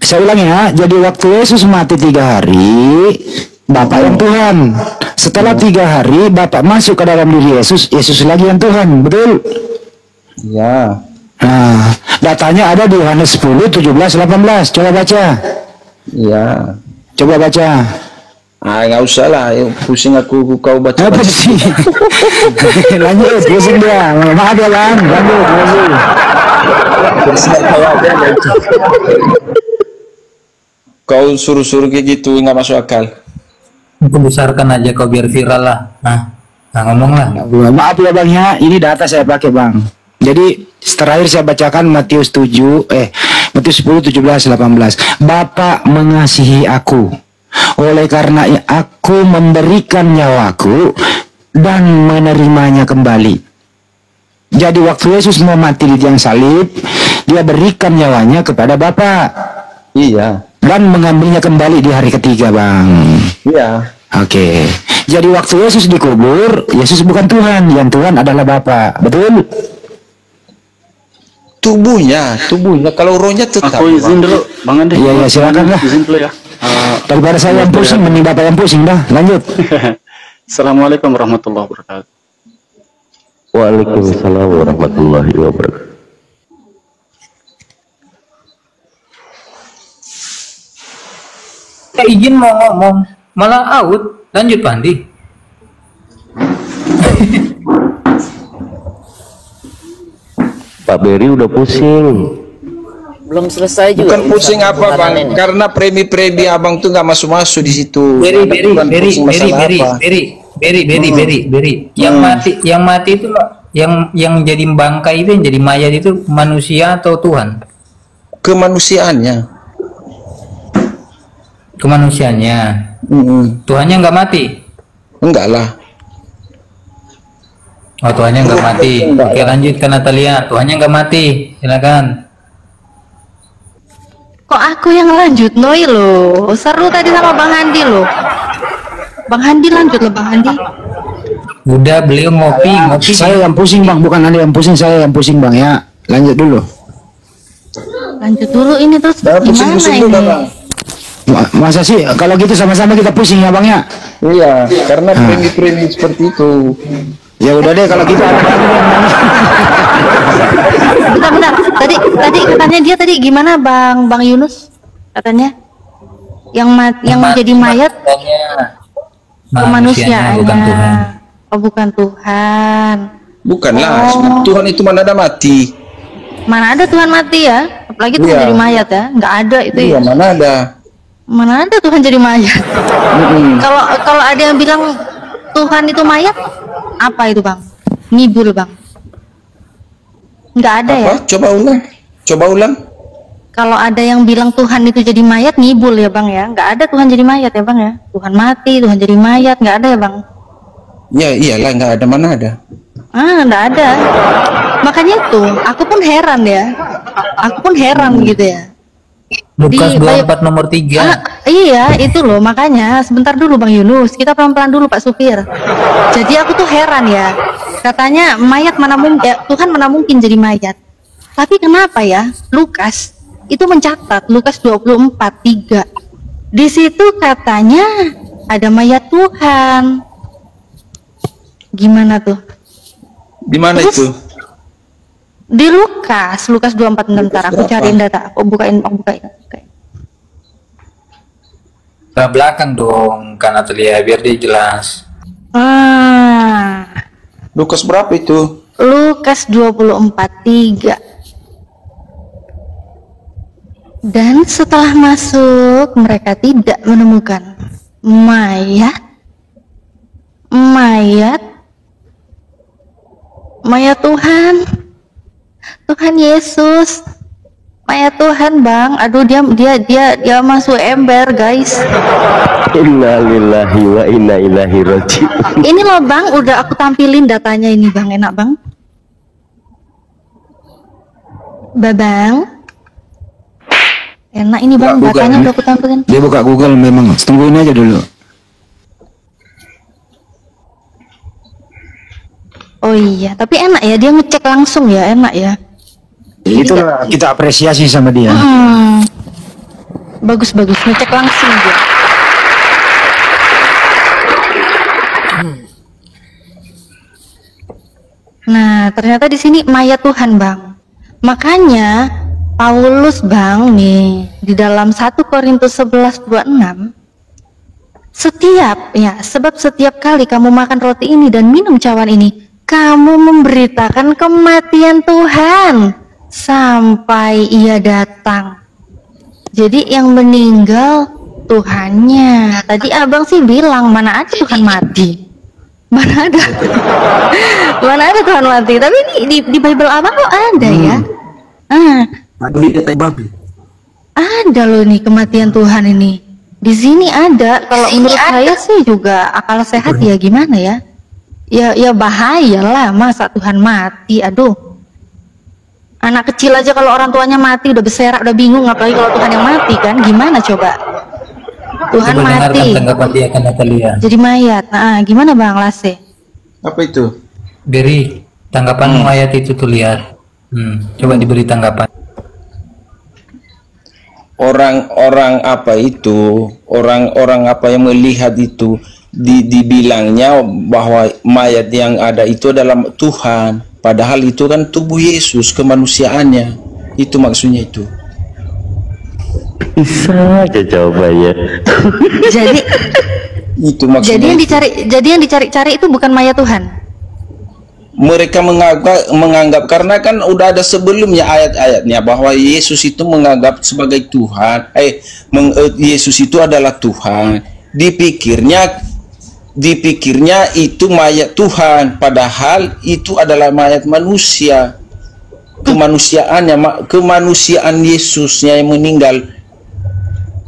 Saya ulang ya, jadi waktu Yesus mati 3 hari, Bapa yang Tuhan. Setelah 3 hari, Bapa masuk ke dalam diri Yesus, Yesus lagi yang Tuhan, betul? Ya. Nah, datanya ada di Yohanes 10, 17, 18. Coba baca. Ya. Coba baca. Nggak usah lah, pusing aku kau baca. Apa sih? Lanjut, pusing dia. Maaf ya Bang, lanjut. Kau suruh-suruh kayak gitu nggak masuk akal. Aku besarkan aja kau biar viral lah. Ngomong lah. Maaf ya Bang ya, ini data saya pakai Bang. Jadi terakhir saya bacakan Matius 10, 17, 18. Bapa mengasihi aku, oleh karena aku memberikan nyawaku dan menerimanya kembali. Jadi waktu Yesus mau mati di tiang salib, dia berikan nyawanya kepada Bapa. Iya. Dan mengambilnya kembali di hari ketiga Bang. Iya. Oke. Jadi waktu Yesus dikubur, Yesus bukan Tuhan, yang Tuhan adalah Bapa, betul? Tubuhnya. Kalau rohnya tetap. Aku izin dulu, Bang Andi. Iya, silakan lah. Izin dulu ya. Daripada saya yang pusing, mending Bapak yang pusing dah. Lanjut. Assalamualaikum warahmatullahi wabarakatuh. Waalaikumsalam warahmatullahi wabarakatuh. Izin mau ngomong, malah out. Lanjut Pak Andi. Pak Beri udah pusing. Belum selesai juga. Bukan pusing apa Bang, karena premi abang tuh nggak masuk di situ. Beri. Yang mati itu yang jadi bangkai itu, yang jadi mayat itu manusia atau Tuhan? Kemanusiaannya. Tuhannya nggak mati? Enggak lah. Oh, Tuhannya nggak mati. Oke, lanjut ke Natalia. Tuhannya nggak mati. Silakan. Kok aku yang lanjut Noi lo? Seru tadi sama Bang Handi lo. Bang Handi lanjut lo Bang Handi. Udah, beliau ngopi. Saya yang pusing Bang, bukan Anda yang pusing, saya yang pusing Bang ya. Lanjut dulu. Lanjut dulu ini terus Nah, gimana pusing-pusing ini? juga, Bang. Masa sih kalau gitu sama-sama kita pusing ya bang ya? Iya, karena premi-premi seperti itu. Ya udah deh kalau gitu. Bentar. Tadi katanya dia tadi gimana Bang Yunus? Katanya yang menjadi mayat Manusianya, bukan Tuhan. Oh, bukan Tuhan. Bukanlah, Tuhan itu mana ada mati. Mana ada Tuhan mati ya? Apalagi Tuhan Iya. jadi mayat ya? Nggak ada itu Iya, ya. mana ada. Mana ada Tuhan jadi mayat? Kalau ada yang bilang Tuhan itu mayat, apa itu Bang? Ngibul Bang? Nggak ada ya? Apa? Coba ulang. Kalau ada yang bilang Tuhan itu jadi mayat, ngibul ya Bang ya? Nggak ada Tuhan jadi mayat ya Bang ya? Tuhan mati, Tuhan jadi mayat, nggak ada ya Bang? Ya iyalah, nggak ada, mana ada. Nggak ada. Makanya tuh, aku pun heran ya. Aku pun heran gitu ya. Lukas Di 24 nomor 3. Iya, itu loh makanya. Sebentar dulu Bang Yunus, kita pelan-pelan dulu Pak Supir. Jadi aku tuh heran ya. Katanya mayat mana mungkin, Tuhan mana mungkin jadi mayat. Tapi kenapa ya Lukas itu mencatat Lukas 24:3. Di situ katanya ada mayat Tuhan. Gimana tuh? Di mana Terus? itu? Di Lukas 24, bentar aku berapa? cariin data. Aku bukain. Ke belakang dong, karena terlihat biar dia jelas. Lukas berapa itu? Lukas 24:3. Dan setelah masuk, mereka tidak menemukan mayat Tuhan Yesus, mayat Tuhan Bang. Aduh, dia masuk ember guys. Innalillahi wa inna ilaihi raji'un. Ini loh Bang, udah aku tampilin datanya ini Bang, enak Bang. Babang, enak ini Bang, Buka datanya Google. udah aku tampilin. Dia buka Google memang. Tungguin aja dulu. Oh iya, tapi enak ya, dia ngecek langsung ya, enak ya. Itulah kita apresiasi sama dia. Bagus, ngecek langsung dia. Nah, ternyata di sini mayat Tuhan, Bang. Makanya Paulus, Bang, nih di dalam 1 Korintus 11:26, sebab setiap kali kamu makan roti ini dan minum cawan ini, kamu memberitakan kematian Tuhan sampai ia datang. Jadi yang meninggal Tuhannya. Tadi abang sih bilang mana ada Tuhan mati, mana ada mana ada Tuhan mati. Tapi ini di Bible abang kok ada ya. Ada loh nih kematian Tuhan ini. Di sini ada. Kalau menurut saya sih juga akal sehat ya gimana ya? Ya bahaya lah, masa Tuhan mati. Aduh, anak kecil aja kalau orang tuanya mati udah berserak, udah bingung, apalagi kalau Tuhan yang mati kan, gimana coba? Tuhan Coba mati dengarkan tanggapan dia akan Natalia. jadi mayat. Gimana Bang Lase? Apa itu? Beri tanggapanmu ayat itu tuh lihat. Coba diberi tanggapan. Orang-orang apa itu? Orang-orang apa yang melihat itu? Dibilangnya bahwa mayat yang ada itu adalah Tuhan, padahal itu kan tubuh Yesus, kemanusiaannya. Itu maksudnya itu. Bisa aja jawabannya. Jadi Itu maksudnya. jadi yang dicari-cari itu bukan mayat Tuhan. Mereka menganggap karena kan udah ada sebelumnya ayat-ayatnya bahwa Yesus itu menganggap sebagai Tuhan. Yesus itu adalah Tuhan. Dipikirnya itu mayat Tuhan, padahal itu adalah mayat manusia. Kemanusiaan Yesusnya yang meninggal.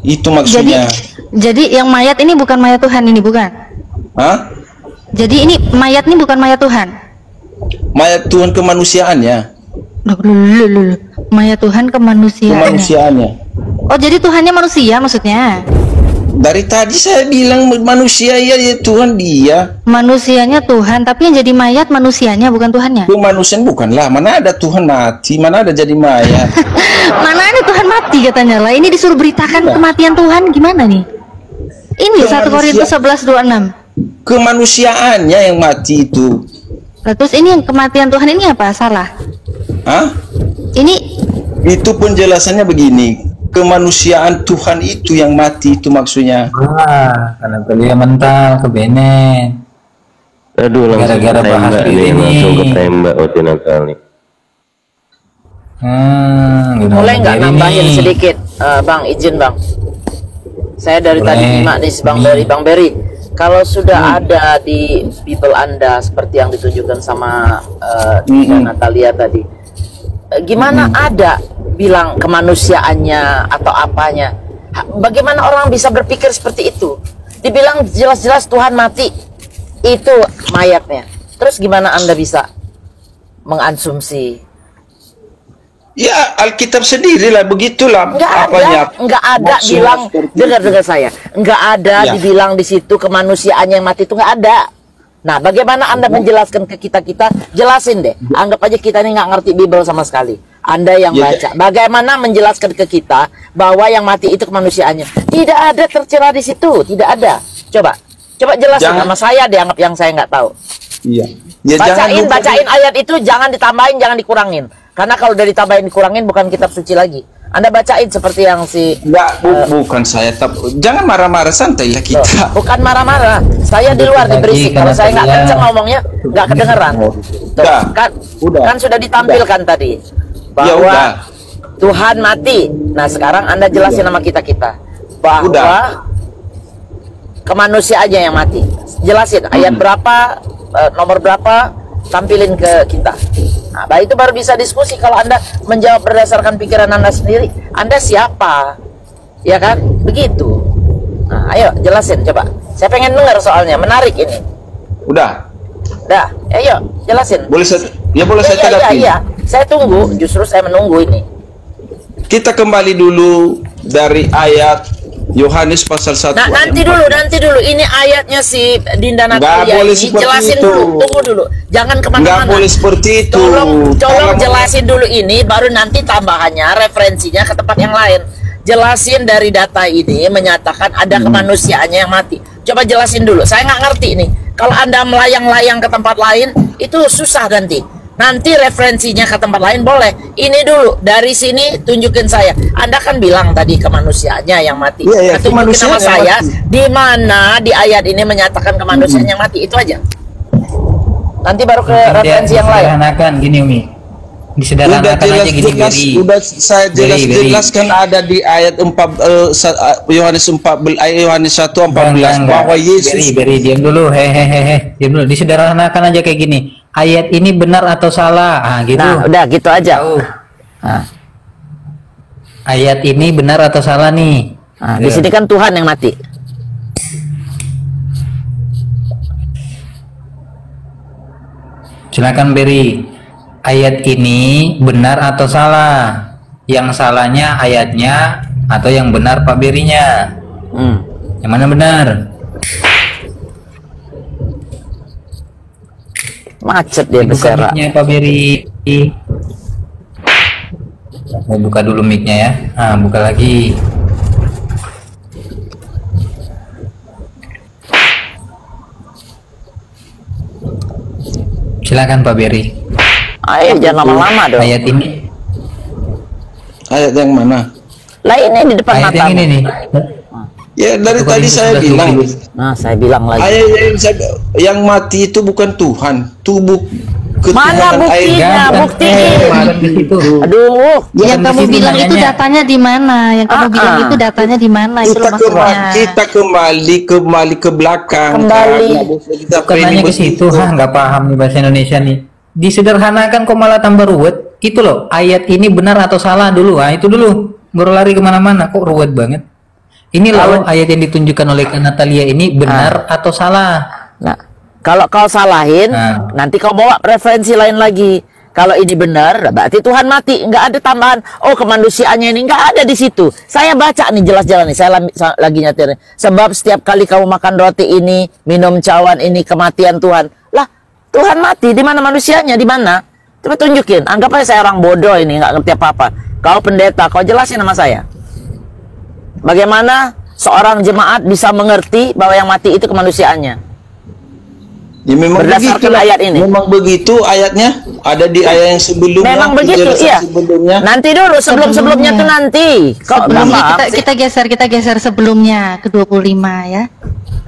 Itu maksudnya. Jadi yang mayat ini bukan mayat Tuhan, ini bukan? Hah? Jadi ini mayat ini bukan mayat Tuhan. Mayat Tuhan kemanusiaannya. Mayat Tuhan kemanusiaannya. Kemanusiaannya. Oh, jadi Tuhannya manusia maksudnya? Dari tadi saya bilang manusia ya Tuhan dia. Manusianya Tuhan, tapi yang jadi mayat manusianya bukan Tuhannya. Kemanusiaan bukanlah. Mana ada Tuhan mati, mana ada jadi mayat. Mana ada Tuhan mati katanya lah. Ini disuruh beritakan kematian Tuhan gimana nih? Ini 1 Korintus 11:26. Kemanusiaannya yang mati itu. Nah, terus ini yang kematian Tuhan ini apa? Salah. Hah? Ini Itu penjelasannya begini. Kemanusiaan Tuhan itu yang mati itu maksudnya. Karena beliau mental ke Benet. Aduh, langsung Gara-gara bahas ketembak ini nih, nih. langsung ketembak Otina kali. Boleh nggak nambahin sedikit, Bang? Izin Bang. Saya dari Boleh. tadi nyimak nih Bang Berry. Kalau sudah ada di Bible Anda seperti yang ditunjukkan sama Natalia tadi, gimana ada bilang kemanusiaannya atau apanya? Bagaimana orang bisa berpikir seperti itu? Dibilang jelas-jelas Tuhan mati, itu mayatnya. Terus gimana Anda bisa mengasumsi? Ya Alkitab sendirilah begitulah. Nggak ada bilang, dengar saya, nggak ada Ya. dibilang di situ kemanusiaannya yang mati itu nggak ada. Nah, bagaimana Anda menjelaskan ke kita? Jelasin deh. Anggap aja kita ini nggak ngerti Bible sama sekali. Anda yang Ya, baca, bagaimana menjelaskan ke kita bahwa yang mati itu kemanusiaannya? Tidak ada tercela di situ, tidak ada. Coba jelasin sama saya deh, anggap yang saya nggak tahu. Iya. Ya, jangan lupa Bacain ayat itu, jangan ditambahin, jangan dikurangin. Karena kalau udah ditambahin dikurangin bukan kitab suci lagi. Anda bacain seperti yang si bukan saya jangan marah-marah, santai lah kita. bukan marah-marah. Saya di luar berisik. Kalau saya nggak kenceng ngomongnya nggak kedengeran. Udah. Kan sudah ditampilkan tadi bahwa Ya udah. Tuhan mati. Nah sekarang Anda jelasin sama kita bahwa Udah. kemanusiaannya yang mati. Jelasin ayat berapa, nomor berapa, tampilin ke kita. Nah, itu baru bisa diskusi. Kalau Anda menjawab berdasarkan pikiran Anda sendiri, Anda siapa? Ya kan? Begitu. Nah, ayo jelasin coba. Saya pengen dengar soalnya, menarik ini. Udah. Dah, ayo jelasin. Boleh saya tanggapi? Iya. Saya tunggu, justru saya menunggu ini. Kita kembali dulu dari ayat Yohanes pasal 1. Nah, nanti dulu. Ini ayatnya si Dinda Natalia. Nggak boleh Ini seperti jelasin itu. dulu, tunggu dulu. Jangan Nggak kemana-mana. boleh seperti itu. Tolong jelasin dulu ini, baru nanti tambahannya, referensinya ke tempat yang lain. Jelasin dari data ini menyatakan ada kemanusiaannya yang mati. Coba jelasin dulu. Saya nggak ngerti nih. Kalau Anda melayang-layang ke tempat lain, itu susah nanti. Nanti referensinya ke tempat lain boleh. Ini dulu dari sini tunjukin saya. Anda kan bilang tadi kemanusiaannya yang mati. Iya, Nah, tunjukin sama kemanusiaan yang saya mati. di mana di ayat ini menyatakan kemanusiaan yang mati. Itu aja. Nanti baru ke referensi yang lain. Disederhanakan gini Umi. Disederhanakan aja gini Beri. Udah saya Beri. jelaskan ada di ayat 4 Yohanes 14 Yohanes 1:14 bahwa Yesus Beri diam dulu. Hehehe. Diam dulu. Disederhanakan aja kayak gini. Ayat ini benar atau salah? Ah, gitu. Nah, udah gitu aja. Tahu. Nah. Ayat ini benar atau salah nih? Nah, di sini kan Tuhan yang mati. Silakan Beri. Ayat ini benar atau salah? Yang salahnya ayatnya atau yang benar Pak Berinya? Yang mana benar? Macet dia Buka bersera. mic-nya Pak Beri. Mau buka dulu mic-nya ya. Nah, buka lagi. Silakan Pak Beri. Ayo jangan lama-lama dong. Ayat ini. ayat yang mana? Lah ini di depan Ayat yang matamu. ini nih. Ya dari Itu tadi Korintus saya 11:20. bilang Nah, saya bilang lagi. ayat yang mati itu bukan Tuhan, tubuh Mana buktinya? Bukan Buktiin. di situ. Aduh, Yang Bukan kamu di situ bilang itu nanyanya. datanya di mana? Yang kamu bilang itu datanya di mana? Itu loh maksudnya. Kita kembali ke belakang. Kembali. Kita Bukan nanya ke situ, nggak paham nih bahasa Indonesia nih. Disederhanakan kok malah tambah ruwet. Itu loh, ayat ini benar atau salah dulu. Ah, itu dulu. Baru lari kemana-mana, kok ruwet banget. Ini loh ayat yang ditunjukkan oleh Kak Natalia ini benar atau salah. Nah, kalau kau salahin, Nah. nanti kau bawa referensi lain lagi. Kalau ini benar, berarti Tuhan mati. Nggak ada tambahan. Oh, kemanusiaannya ini nggak ada di situ. Saya baca nih jelas-jelas nih. Saya lagi nyatir. Sebab setiap kali kamu makan roti ini, minum cawan ini, kematian Tuhan. Lah, Tuhan mati. Di mana manusianya? Di mana? Coba tunjukin. Anggap aja saya orang bodoh ini, nggak ngerti apa-apa. Kau pendeta, kau jelasin sama saya. Bagaimana seorang jemaat bisa mengerti bahwa yang mati itu kemanusiaannya? Ya, memang Berdasarkan begitu, ayat ini. Memang begitu ayatnya. Ada di ayat yang sebelumnya. Memang begitu, iya. Sebelumnya. Nanti dulu, sebelumnya tuh nanti. Kok Sebelumnya kita geser sebelumnya ke 25 ya.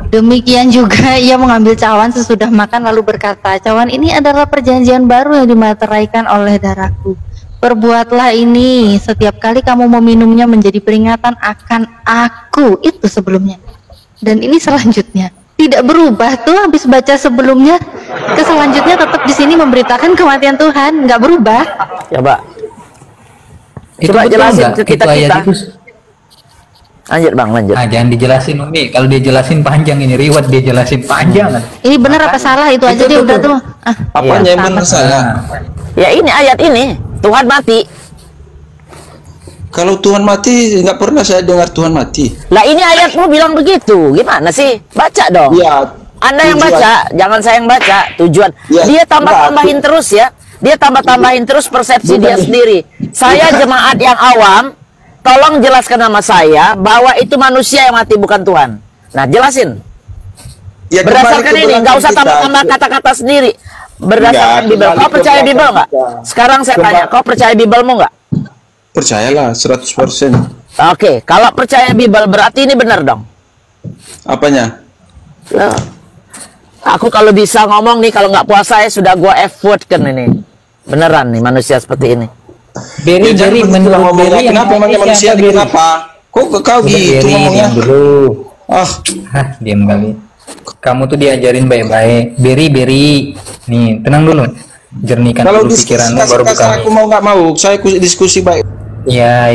Demikian juga ia mengambil cawan sesudah makan lalu berkata, cawan ini adalah perjanjian baru yang dimateraikan oleh darahku. Perbuatlah ini setiap kali kamu meminumnya menjadi peringatan akan aku. Itu sebelumnya. Dan ini selanjutnya. Tidak berubah tuh, habis baca sebelumnya ke selanjutnya tetap di sini memberitakan kematian Tuhan, nggak berubah. Coba. Itu Coba betul jelasin nggak? ke kita. Itu ayat itu. Lanjut bang, lanjut. Ah, jangan dijelasin Umi. Kalau dia jelasin panjang ini riwat dia jelasin panjang. Ini benar apa salah itu aja dia udah tuh. Apanya yang benar salah? Ya ini ayat ini, Tuhan mati. Kalau Tuhan mati, nggak pernah saya dengar Tuhan mati. Lah ini ayatmu bilang begitu, gimana sih? Baca dong. Ya, Anda yang tujuan. baca, jangan saya yang baca. Tujuan. Ya, Dia tambah-tambahin enggak. terus ya. Dia tambah-tambahin terus persepsi dia sendiri. Saya jemaat yang awam, tolong jelaskan sama saya bahwa itu manusia yang mati bukan Tuhan. Nah, jelasin. Ya, Berdasarkan kembali ke ini, nggak belakang usah kita. tambah-tambah kata-kata sendiri. Berdasarkan Enggak, Bible. kembali Kau ke percaya belakang Bible nggak? kita. Sekarang saya tanya, kau percaya Biblemu nggak? Percayalah 100%. Oke, kalau percaya Bible berarti ini benar dong. Apanya? Loh. Aku kalau bisa ngomong nih, kalau nggak puasa ya sudah gua F-word kan ini. Beneran nih manusia seperti ini. Beri Ya, jangan menurut ngomongnya. Beri yang Kenapa mati emangnya manusia siapa, Beri? kenapa? Kok kau Udah, gitu Beri, ngomongnya? diam dulu. Ah, Hah, diam kali. Kamu tuh diajarin baik-baik. Beri. Nih, tenang dulu. Jernihkan kalau dulu diskusi pikiranmu baru buka. kasar aku mau nggak mau, saya diskusi baik. Ya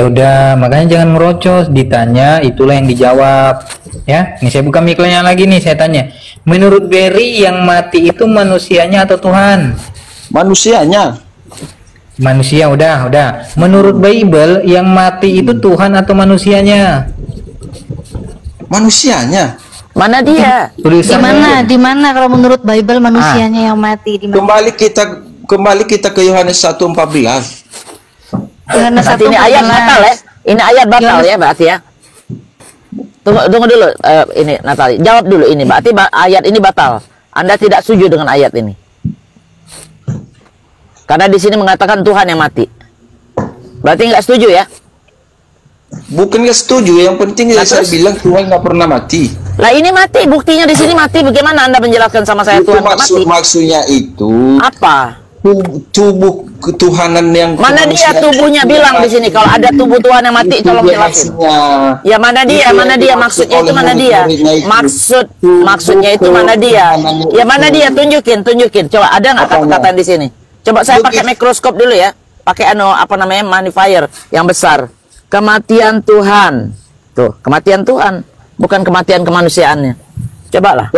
udah, makanya jangan ngerocos, ditanya itulah yang dijawab. Ya, nih saya buka mic-nya lagi nih, saya tanya. Menurut Beri yang mati itu manusianya atau Tuhan? Manusianya. Manusia, udah. Menurut Bible yang mati itu Tuhan atau manusianya? Manusianya. Mana dia? Tulisannya. Di mana kalau menurut Bible manusianya yang mati di mana? Kembali kita ke Yohanes 1:14. Yohanes Berarti ini 1:14. ayat batal ya? Ini ayat batal Yohanes- ya berarti ya? Tunggu dulu, ini Natali. Jawab dulu ini. Berarti ayat ini batal. Anda tidak setuju dengan ayat ini? Karena di sini mengatakan Tuhan yang mati. Berarti nggak setuju ya? Bukan nggak setuju, yang penting Nah, saya terus? bilang Tuhan nggak pernah mati. Lah ini mati, buktinya di sini mati. Bagaimana Anda menjelaskan sama saya Itu Tuhan nggak mati? maksudnya itu Apa? tubuh ketuhanan yang Mana dia kemanusiaan tubuhnya itu bilang di mati. sini kalau ada tubuh Tuhan yang mati Itu tolong dia jelasin. maksudnya. Ya mana dia? Itu Mana yang dia? dimaksud Maksudnya itu oleh mana dia? murid-muridnya itu. Maksudnya itu mana dia? Ya mana dia? Tunjukin. Coba ada nggak Apanya? kata-kata di sini? Coba saya pakai Begitu. mikroskop dulu ya. Pakai apa namanya magnifier yang besar. Kematian Tuhan. Tuh, kematian Tuhan, bukan kematian kemanusiaannya. Cobalah.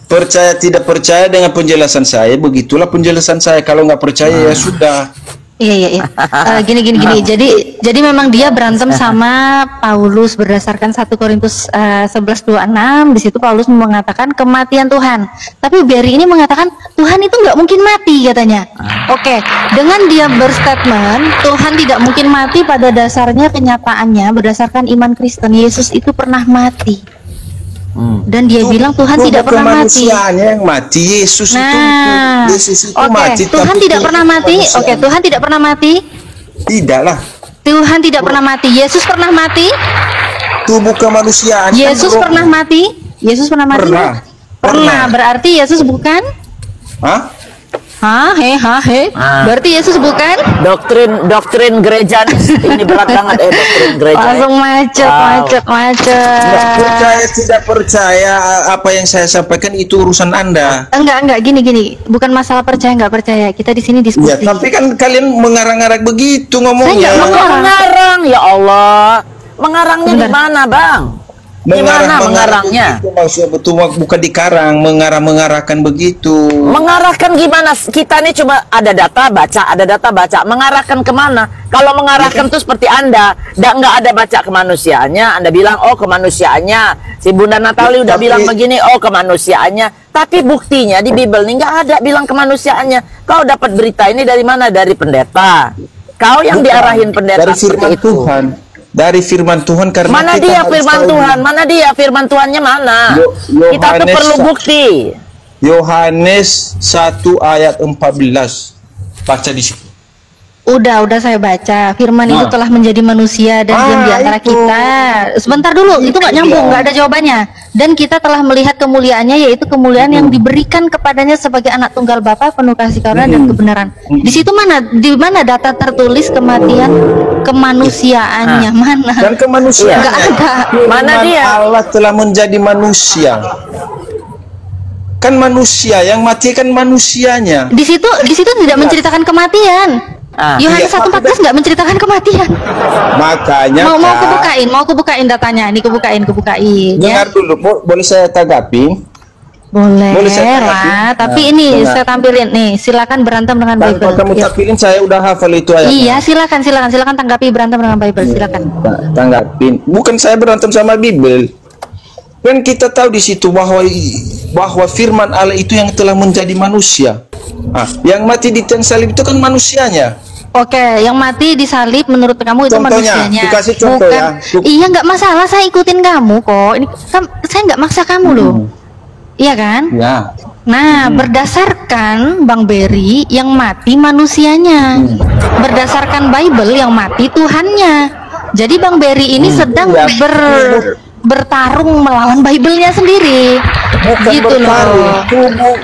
Percaya tidak percaya dengan penjelasan saya, begitulah penjelasan saya. Kalau nggak percaya ya sudah. Iya. Gini. Jadi memang dia berantem sama Paulus berdasarkan 1 Korintus 11:26. Di situ Paulus mengatakan kematian Tuhan. Tapi Beri ini mengatakan Tuhan itu nggak mungkin mati katanya. Oke, dengan dia berstatement Tuhan tidak mungkin mati, pada dasarnya kenyataannya berdasarkan iman Kristen Yesus itu pernah mati. Dan dia bilang Tuhan tidak bukan pernah mati. manusianya yang mati, Yesus Nah, Yesus itu oke, mati. Tuhan tapi tidak tubuh pernah mati. kemanusiaan. Oke, Tuhan tidak pernah mati. Tidaklah. Tuhan tidak pernah mati. Yesus pernah mati. Tubuh kemanusiaan. kan Yesus roh. pernah mati. Yesus pernah mati. Pernah. Berarti Yesus bukan? Hah? Berarti Yesus bukan? Doktrin gereja ini berat banget doktrin gereja. Langsung macet. Nggak percaya tidak percaya apa yang saya sampaikan itu urusan Anda. Enggak, gini. Bukan masalah percaya nggak percaya. Kita di sini diskusi. Ya, tapi kan kalian mengarang-arang begitu Saya ngomongnya. nggak mengarang. Mengarang ya Allah. Mengarangnya di mana, Bang? Gimana mengarangnya? Begitu, maksudnya betul, bukan dikarang, mengarahkan begitu. Mengarahkan gimana? Kita nih cuma ada data baca. Mengarahkan kemana? Kalau mengarahkan tuh seperti Anda, nggak ada baca kemanusiaannya. Anda bilang, oh kemanusiaannya. Si Bunda Natali udah bilang begini, oh kemanusiaannya. Tapi buktinya di Bible nih nggak ada bilang kemanusiaannya. Kau dapat berita ini dari mana? Dari pendeta. Kau yang diarahin pendeta dari seperti firman itu. Tuhan. Dari firman Tuhan, karena Mana kita dia harus firman tahu. Tuhan? Mana dia firman Tuhannya mana? Kita tuh Yohanes perlu bukti. Yohanes 1 ayat 14. Baca di situ. Udah saya baca. Firman itu telah menjadi manusia dan diam di antara itu. kita. Sebentar dulu, itu nggak nyambung, nggak ada jawabannya. Dan kita telah melihat kemuliaannya, yaitu kemuliaan yang diberikan kepadanya sebagai anak tunggal Bapa, penuh kasih karunia dan kebenaran. Di situ di mana data tertulis kematian kemanusiaannya? Mana? Dan kemanusiaan. Nggak ada. Mana dia? Allah telah menjadi manusia. Kan manusia yang mati kan manusianya. Di situ tidak menceritakan kematian. Yohanes Iya, 1:14 nggak menceritakan kematian. Makanya Mau aku bukain datanya. Ini kubukain dengar ya. dulu, boleh saya tanggapi? Boleh saya lah, tanggapi? tapi ini dengar. saya tampilin nih. Silakan berantem dengan Tanpa Bible. kamu Ya. tampilin, saya udah hafal itu ayatnya. Iya, silakan tanggapi berantem dengan Bible. Silakan. Tanggapin. Bukan saya berantem sama Bible. Kan kita tahu di situ bahwa firman Allah itu yang telah menjadi manusia. Yang mati di tiang salib itu kan manusianya. Oke, yang mati disalib menurut kamu itu Contohnya, manusianya. dikasih contoh Bukan. ya. Iya, nggak masalah, saya ikutin kamu kok. Ini saya nggak maksa kamu loh. Iya kan? Ya. Nah, berdasarkan Bang Berry, yang mati manusianya. Berdasarkan Bible, yang mati Tuhannya. Jadi Bang Berry ini sedang Ya. bertarung melawan Bible-nya sendiri. Bukan Gitu bertarung. loh.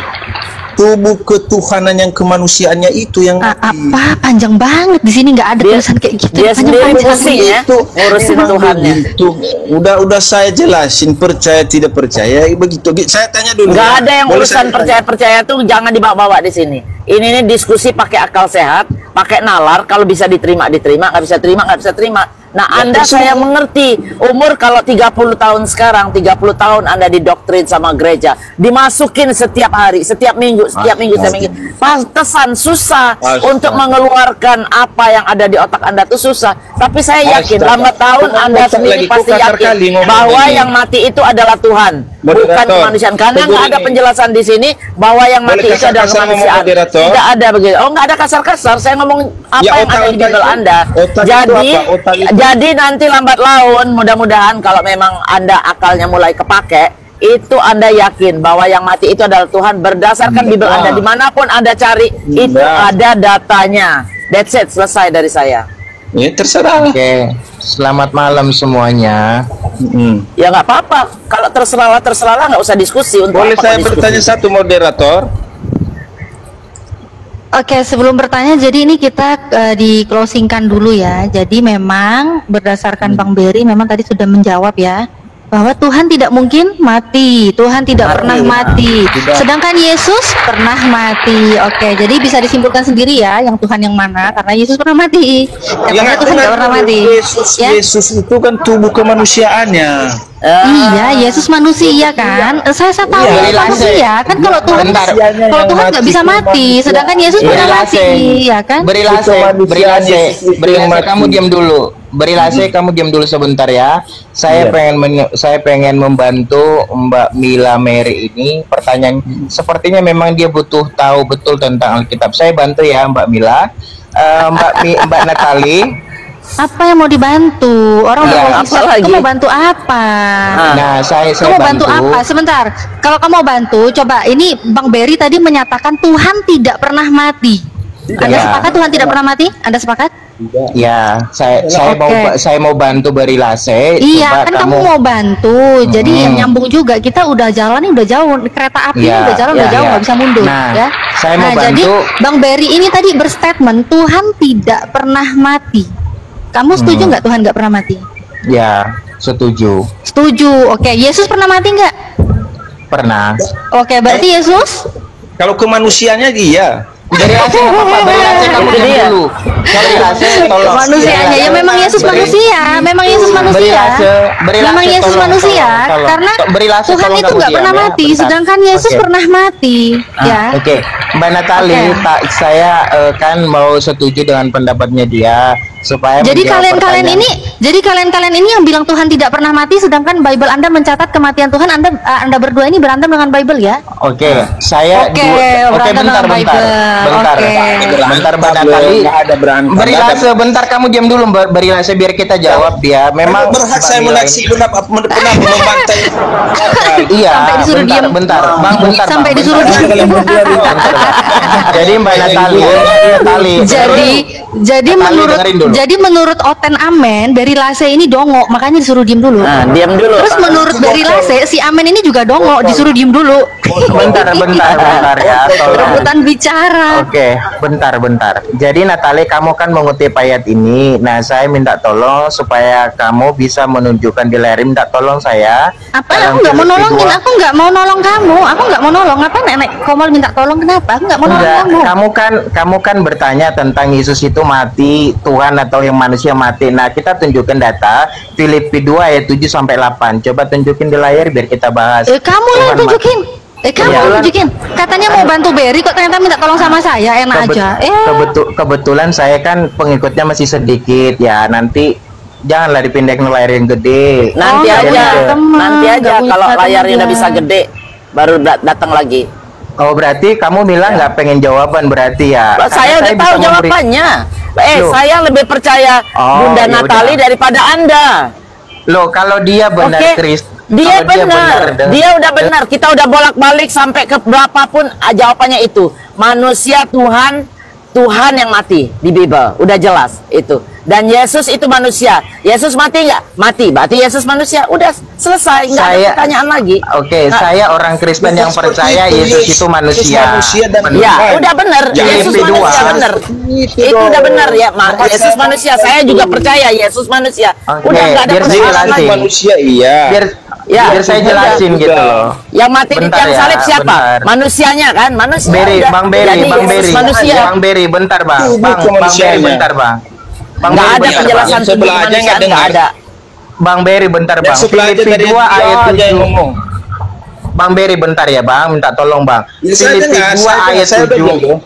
Tubuh ketuhanan yang kemanusiaannya itu yang mati. Apa panjang banget di sini, nggak ada tulisan kayak gitu. Dia sendiri Panjang-panjang. pusing ya, ngurusin Tuhannya. Itu udah saya jelasin, percaya tidak percaya begitu. Saya tanya dulu. Nggak ya. ada yang Boleh urusan saya tanya? percaya-percaya tuh jangan dibawa-bawa di sini. Ini diskusi pakai akal sehat, pakai nalar. Kalau bisa diterima, nggak bisa terima. Nah, Anda saya mengerti. Umur kalau 30 tahun sekarang, 30 tahun Anda didoktrin sama gereja, dimasukin setiap hari, setiap minggu. Pantesan susah untuk mengeluarkan apa yang ada di otak Anda tuh susah. Tapi saya yakin lambat tahun Anda sendiri pasti yakin bahwa yang mati itu adalah Tuhan, bukan kemanusiaan. Karena nggak ada penjelasan di sini bahwa yang mati itu adalah kemanusiaan. Tidak ada begitu. Oh, nggak ada kasar-kasar. Saya ngomong apa yang ada di Bible Anda. Jadi nanti lambat laun, mudah-mudahan kalau memang Anda akalnya mulai kepake, itu Anda yakin bahwa yang mati itu adalah Tuhan berdasarkan Bible Anda. Dimanapun Anda cari, itu ada datanya. That's it, selesai dari saya. Ya terserah. Oke, selamat malam semuanya. Ya nggak apa-apa. Kalau terserah nggak usah diskusi. Untuk Boleh apa saya diskusi? bertanya satu, moderator? Oke, sebelum bertanya, jadi ini kita di closingkan dulu ya. Jadi memang berdasarkan Bang Berry memang tadi sudah menjawab ya, bahwa Tuhan tidak mungkin mati, Tuhan tidak pernah mati. Sedangkan Yesus pernah mati. Oke, jadi bisa disimpulkan sendiri ya, yang Tuhan yang mana, karena Yesus pernah mati. Katanya Tuhan tidak pernah mati. Yesus itu kan tubuh kemanusiaannya. Iya, Yesus manusia kan. Saya tahu manusia kan, kalau Tuhan nggak bisa mati, sedangkan Yesus pernah mati, ya kan? Berilase, kamu diam dulu. Kamu diam dulu sebentar ya. Saya pengen membantu Mbak Mila Mary ini. Pertanyaan sepertinya memang dia butuh tahu betul tentang Alkitab. Saya bantu ya Mbak Mila. Mbak Natali. Apa yang mau dibantu? Orang apa lagi? kamu mau bantu apa? Nah, saya Kamu mau bantu apa? Sebentar. Kalau kamu mau bantu, coba ini Bang Berry tadi menyatakan Tuhan tidak pernah mati. Anda sepakat Tuhan tidak pernah mati? Anda sepakat? Ya, saya mau bantu berilase. Iya, kan kamu mau bantu. Jadi yang nyambung juga. Kita udah jalan nih, udah jauh. Kereta api udah jalan, udah jauh, nggak bisa mundur. Nah, ya. saya mau bantu. Jadi Bang Berry ini tadi berstatement Tuhan tidak pernah mati. Kamu setuju nggak Tuhan nggak pernah mati? Ya, setuju. Setuju. Oke, Yesus pernah mati nggak? Pernah. Oke, berarti Yesus? Kalau kemanusiaannya dia. Beri AC nggak apa-apa, beri AC kamu Itu diam dia. dulu. Beri AC tolong. Manusianya ya memang Yesus Beri- manusia, memang Yesus Beri manusia. AC, beri Memang AC, Yesus tolong, manusia, tolong. karena Beri AC, Tuhan tolong itu kamu nggak diam pernah ya, mati, bentar. sedangkan Yesus Oke. pernah mati, ya. Oke, Mbak Natali, Oke. saya kan mau setuju dengan pendapatnya dia supaya Jadi menjawab kalian-kalian pertanyaan. ini yang bilang Tuhan tidak pernah mati, sedangkan Bible Anda mencatat kematian Tuhan. Anda berdua ini berantem dengan Bible ya? Oke, saya Oke, oke berantem bentar, dengan bentar, Bible. bentar, Oke. bentar, Mbak Natali. Nggak ada berantem. Berilah sebentar, kamu diam dulu, berilah biar kita jawab dia. Memang berhak saya menaksi pernah membantai. Iya, Sampai disuruh bentar, diam. bentar, Bang, bentar. Sampai Bang, disuruh bentar. diam. Bentar, Bang. Jadi Mbak Natali, Jadi dengerin dulu. menurut Oten Amen, Beri Lase ini dongo, makanya disuruh diem dulu. Nah, diam dulu. Terus menurut Beri Lase, si Amen ini juga dongo, disuruh diem dulu. bentar ya, tolong. Rebutan bicara. Oke, bentar. Jadi Natali, kamu kan mengutip ayat ini. Nah, saya minta tolong supaya kamu bisa menunjukkan di layar, minta tolong saya. Apa? dalam Aku nggak mau Filipi nolongin, 2. aku nggak mau nolong kamu. Aku nggak mau nolong. Apa nenek Komol minta tolong kenapa? Aku nggak mau nolong Enggak, kamu. kamu kan bertanya tentang Yesus itu mati, Tuhan atau yang manusia mati. Nah, kita tunjukkan data Filipi 2 ayat 7 sampai 8. Coba tunjukin di layar biar kita bahas. Kamu lah yang Tuhan tunjukin. Kamu Iya. yang tunjukin. Katanya mau bantu Beri, kok ternyata minta tolong sama saya. Enak aja. Kebetulan saya kan pengikutnya masih sedikit ya. Nanti janganlah dipindahin ke layar yang gede. Nanti nggak aja, punya teman, nanti aja nggak punya kalau teman layarnya udah dia. bisa gede, baru datang lagi. Oh, berarti kamu bilang nggak pengen jawaban berarti ya? Loh, saya udah Karena tahu bisa memberi- jawabannya. Loh. Saya lebih percaya Oh, Bunda ya Natali udah. daripada Anda. Loh, kalau dia benar Oke, dia kalau benar, dan- dia udah benar. Kita udah bolak-balik sampai ke berapapun jawabannya itu. Manusia Tuhan yang mati di Bible, udah jelas itu. Dan Yesus itu manusia. Yesus mati nggak? Mati. Berarti Yesus manusia. Udah selesai, nggak ada pertanyaan lagi. Oke, Nah, saya orang Kristen yang Seperti percaya itu, Yesus Yesus itu manusia. dan Ya, Tuhan. udah benar. Jangan Yesus Filipi manusia 2. benar. Itu udah benar ya, Yesus manusia. Saya juga percaya Yesus manusia. Oke, Udah nggak ada biar saya persoalan jelasin. lagi. Manusia iya. Biar saya jelasin gitu loh. Yang mati di Bentar tiang ya, salib siapa? bentar. Manusianya kan, manusia. Beri, Udah. Bang Beri, Jadi Bang Yesus Beri, manusia. Bang Beri, bentar Bang, Tubuh Bang Beri, kemanusiaannya. bentar Bang. Bang Nggak Beri, ada bentar, penjelasan Bang. tubuh Sebelah aja nggak kemanusiaan, nggak dengar. ada. Bang Beri, bentar Dan Bang. sebelah aja Filipi tadi 2 dia ayat aja yang 7. ngomong. Bang Beri, bentar ya Bang, minta tolong Bang. Ya, saya Filipi dengar, 2 saya dengar, ayat saya udah 7. ngomong.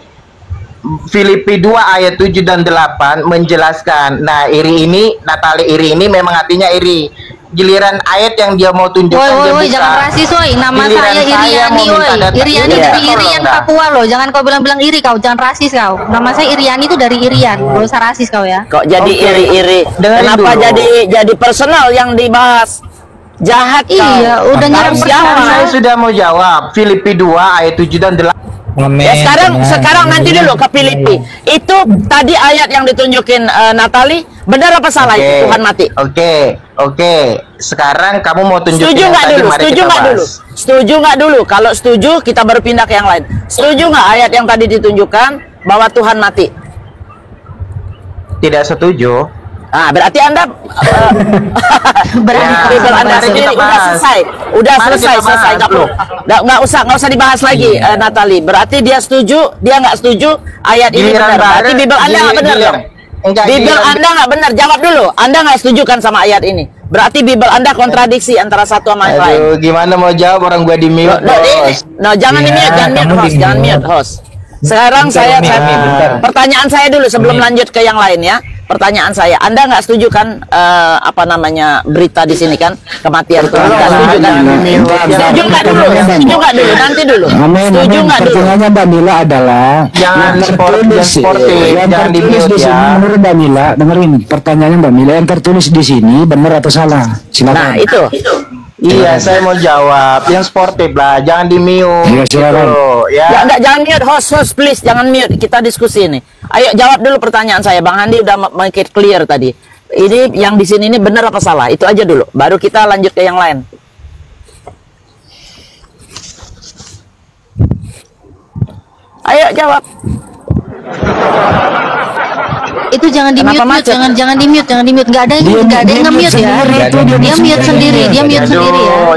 Filipi 2 ayat 7 dan 8 menjelaskan. Nah, iri ini, Natali iri ini memang artinya iri. Giliran ayat yang dia mau tunjukkan dia buka. Jangan rasis, woi. Nama Giliran saya Iriani, mau minta woi. data. Iriani Iya, dari tolong Irian dah. Papua loh. Jangan kau bilang-bilang iri kau. Jangan rasis kau. Nama saya Iriani itu dari Irian. Gak usah rasis kau ya. Kok jadi Oke. iri-iri? Dengerin Kenapa dulu. jadi personal yang dibahas? Jahat kau. Iya, udah Kau nyerang siapa? personal. Saya sudah mau jawab. Filipi 2 ayat 7 dan 8. Ya sekarang nanti dulu ke Filipi. Itu tadi ayat yang ditunjukin Natali, benar apa salah itu Tuhan mati? Oke. Sekarang kamu mau tunjukin Setuju yang nggak tadi, dulu? mari Setuju kita nggak bahas. dulu? Setuju nggak dulu? Kalau setuju, kita baru pindah ke yang lain. Setuju nggak ayat yang tadi ditunjukkan bahwa Tuhan mati? Tidak setuju. Ah, berarti Anda Berarti Bible Anda mari sendiri kita udah bahas. selesai. Udah Mari selesai, kita selesai. bahas, Nggak perlu. Nggak usah dibahas lagi, Natali. Berarti dia setuju, dia nggak setuju. Ayat ini Giliran benar. Berarti bareng, Bible Anda nggak benar dong. Enggak, Bible giliran- Anda nggak benar. Jawab dulu. Anda nggak setuju kan sama ayat ini? Berarti Bible Anda kontradiksi antara satu sama yang lain. Aduh, gimana mau jawab orang gua di mute, bos. Jangan Ya, di-mute, jangan kamu mute host, jangan di-mute. mute host. Sekarang saya pertanyaan saya dulu sebelum lanjut ke yang lain ya. Pertanyaan saya, Anda nggak setuju kan berita di sini kan kematian Tuhan? Nggak setuju kan? Setuju nggak dulu? Setuju nggak dulu? Nanti dulu. Amin, Setuju amin. nggak dulu? Pertanyaannya Mbak Mila adalah Jangan sportif, yang jangan tertulis di-mute di sini ya. menurut Mbak Mila, dengerin pertanyaannya Mbak Mila, yang tertulis di sini benar atau salah? Silakan. Nah itu. Iya, saya mau jawab. Yang sportif lah, jangan di mute. Iya, silakan. Ya. Jangan mute host please, jangan mute. Kita diskusi ini. Ayo jawab dulu pertanyaan saya. Bang Handi udah make it clear tadi. Ini yang di sini ini benar apa salah? Itu aja dulu. Baru kita lanjut ke yang lain. Ayo jawab. itu jangan di mute, jangan di mute. Nggak ada yang nge-mute ya. Dia mute sendiri, ya.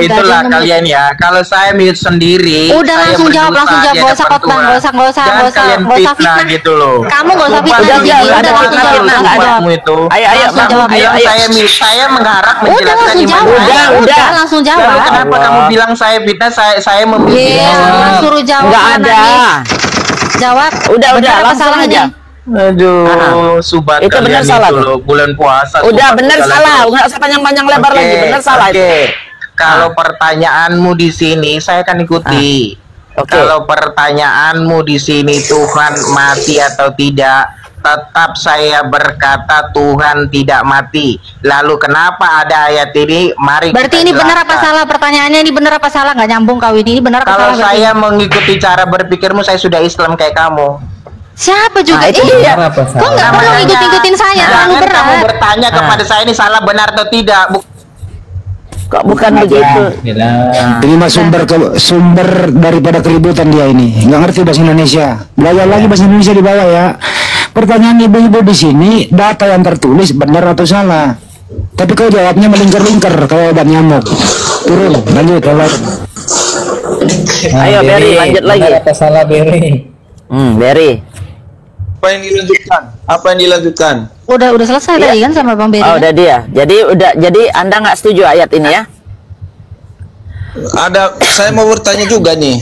Itulah kalian ya. Kalau saya mute sendiri, udah langsung jawab, gak usah khotbah, gak usah fitnah gitu loh. Kamu gak usah fitnah, udah langsung jawab. Ayo, saya mengharap menjelaskan udah langsung jawab. Lalu kenapa kamu bilang saya fitnah? Saya memilih. Iya, suruh jawab. Nggak ada. Jawab. Udah langsung aja. Aduh, subat itu benar salah itu loh, bulan puasa. Udah benar salah, nggak usah panjang-panjang lebar lagi, benar salah itu. Kalau pertanyaanmu di sini, saya akan ikuti. Kalau pertanyaanmu di sini Tuhan mati atau tidak, tetap saya berkata Tuhan tidak mati. Lalu kenapa ada ayat ini? Mari. Berarti ini benar apa salah? Pertanyaannya ini benar apa salah? Nggak nyambung kau ini benar apa salah? Kalau saya mengikuti cara berpikirmu, saya sudah Islam kayak kamu. Siapa juga? Itu dia. Kok nggak perlu ngikut-ngikutin saya? Terlalu berat. Kamu bertanya kepada saya ini salah benar atau tidak? Kok bukan begitu? Ini mah sumber daripada keributan dia ini. Nggak ngerti bahasa Indonesia. Belajar lagi bahasa Indonesia di bawah ya. Pertanyaan ibu-ibu di sini, data yang tertulis benar atau salah? Tapi kau jawabnya melingkar-lingkar kayak obat nyamuk. Turun, lanjut. Ayo Berry, lanjut lagi. Benar apa salah Berry? Berry. Apa yang dilanjutkan? Udah selesai tadi kan sama Bang Berry. Oh, udah dia. Jadi Anda nggak setuju ayat ini ya? Saya mau bertanya juga nih.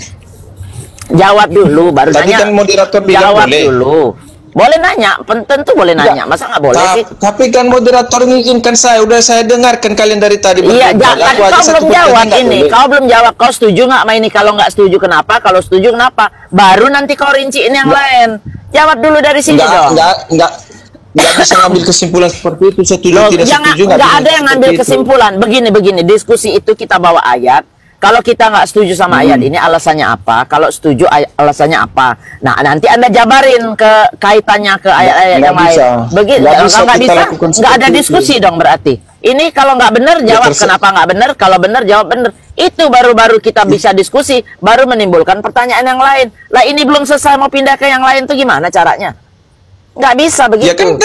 Jawab dulu, baru Tadi nanya. kan moderator bilang Jawab boleh. dulu. Boleh nanya, tentu boleh nanya. Masa nggak boleh sih? Tapi kan moderator mengizinkan saya dengarkan kalian dari tadi. Iya, jangan. Kau belum jawab ini. Kau belum jawab. Kau setuju nggak sama ini? Kalau nggak setuju kenapa? Kalau setuju kenapa? Baru nanti kau rinciin yang lain. Jawab dulu dari sini dong. Nggak bisa ngambil kesimpulan seperti itu. Setuju tidak setuju. Nggak ada yang ngambil kesimpulan. Begini. Diskusi itu kita bawa ayat. Kalau kita nggak setuju sama ayat ini, alasannya apa? Kalau setuju, alasannya apa? Nah, nanti Anda jabarin ke kaitannya ke ayat-ayat yang lain. Begitu. Nggak bisa, nggak ada diskusi dong berarti. Ini kalau nggak benar jawab kenapa nggak benar. Kalau benar jawab benar. Itu baru kita bisa diskusi, baru menimbulkan pertanyaan yang lain. Lah ini belum selesai mau pindah ke yang lain tuh gimana caranya? Nggak bisa begitu. Ya kan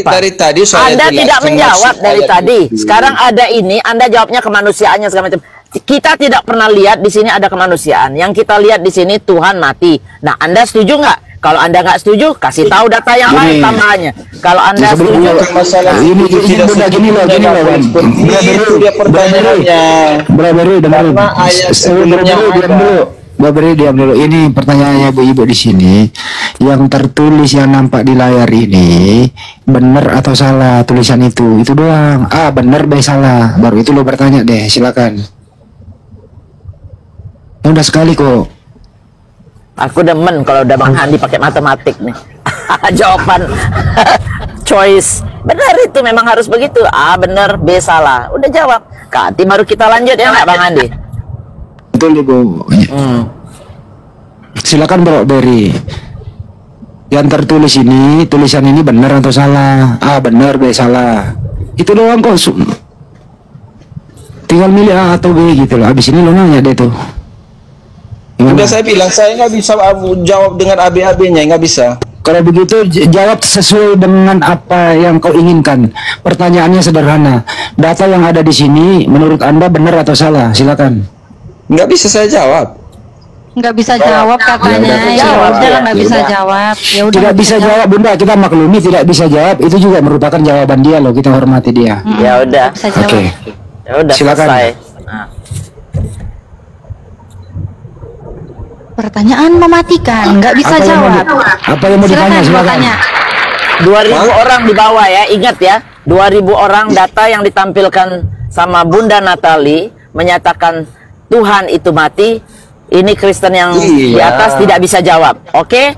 dari tadi saya Anda tidak menjawab dari tadi. Sekarang ada ini, Anda jawabnya kemanusiaannya segala macam. Kita tidak pernah lihat di sini ada kemanusiaan. Yang kita lihat di sini Tuhan mati. Nah, Anda setuju nggak? Kalau Anda nggak setuju, kasih tahu data yang lain tambahannya. Kalau Anda setuju, masalah ini tidak gini loh. Itu dia pertanyaannya. Beri diam dulu. Ini pertanyaannya ibu-ibu di sini. Yang tertulis yang nampak di layar ini benar atau salah tulisan itu? Itu doang. Benar, B salah. Baru itu lo bertanya deh. Silakan. Mudah sekali kok. aku demen kalau udah Bang Handi pakai matematik nih. Jawaban choice. Benar itu memang harus begitu. A benar, B salah. Udah jawab. Nanti baru kita lanjut ya nggak Bang Handi? Betul Ibu. Silakan Bro Berry. Yang tertulis ini, tulisan ini benar atau salah? A benar, B salah. Itu doang kok. Tinggal milih A atau B gitu loh. Habis ini lo nanya deh tuh. Gimana? Udah saya bilang saya nggak bisa jawab dengan AB-AB-nya, nggak bisa. Kalau begitu jawab sesuai dengan apa yang kau inginkan. Pertanyaannya sederhana. Data yang ada di sini menurut Anda benar atau salah? Silakan. Nggak bisa saya jawab. Nggak bisa jawab katanya. Ya udah nggak bisa jawab. Ya udah. Tidak bisa jawab Bunda, kita maklumi tidak bisa jawab. Itu juga merupakan jawaban dia loh. Kita hormati dia. Ya udah. Oke. Ya udah silakan. Selesai. Pertanyaan mematikan, nggak bisa jawab. Apa yang mau ditanya? Silakan. 2000 orang di bawah ya, ingat ya. 2000 orang data yang ditampilkan sama Bunda Natali menyatakan Tuhan itu mati. Ini Kristen yang di atas tidak bisa jawab. Oke?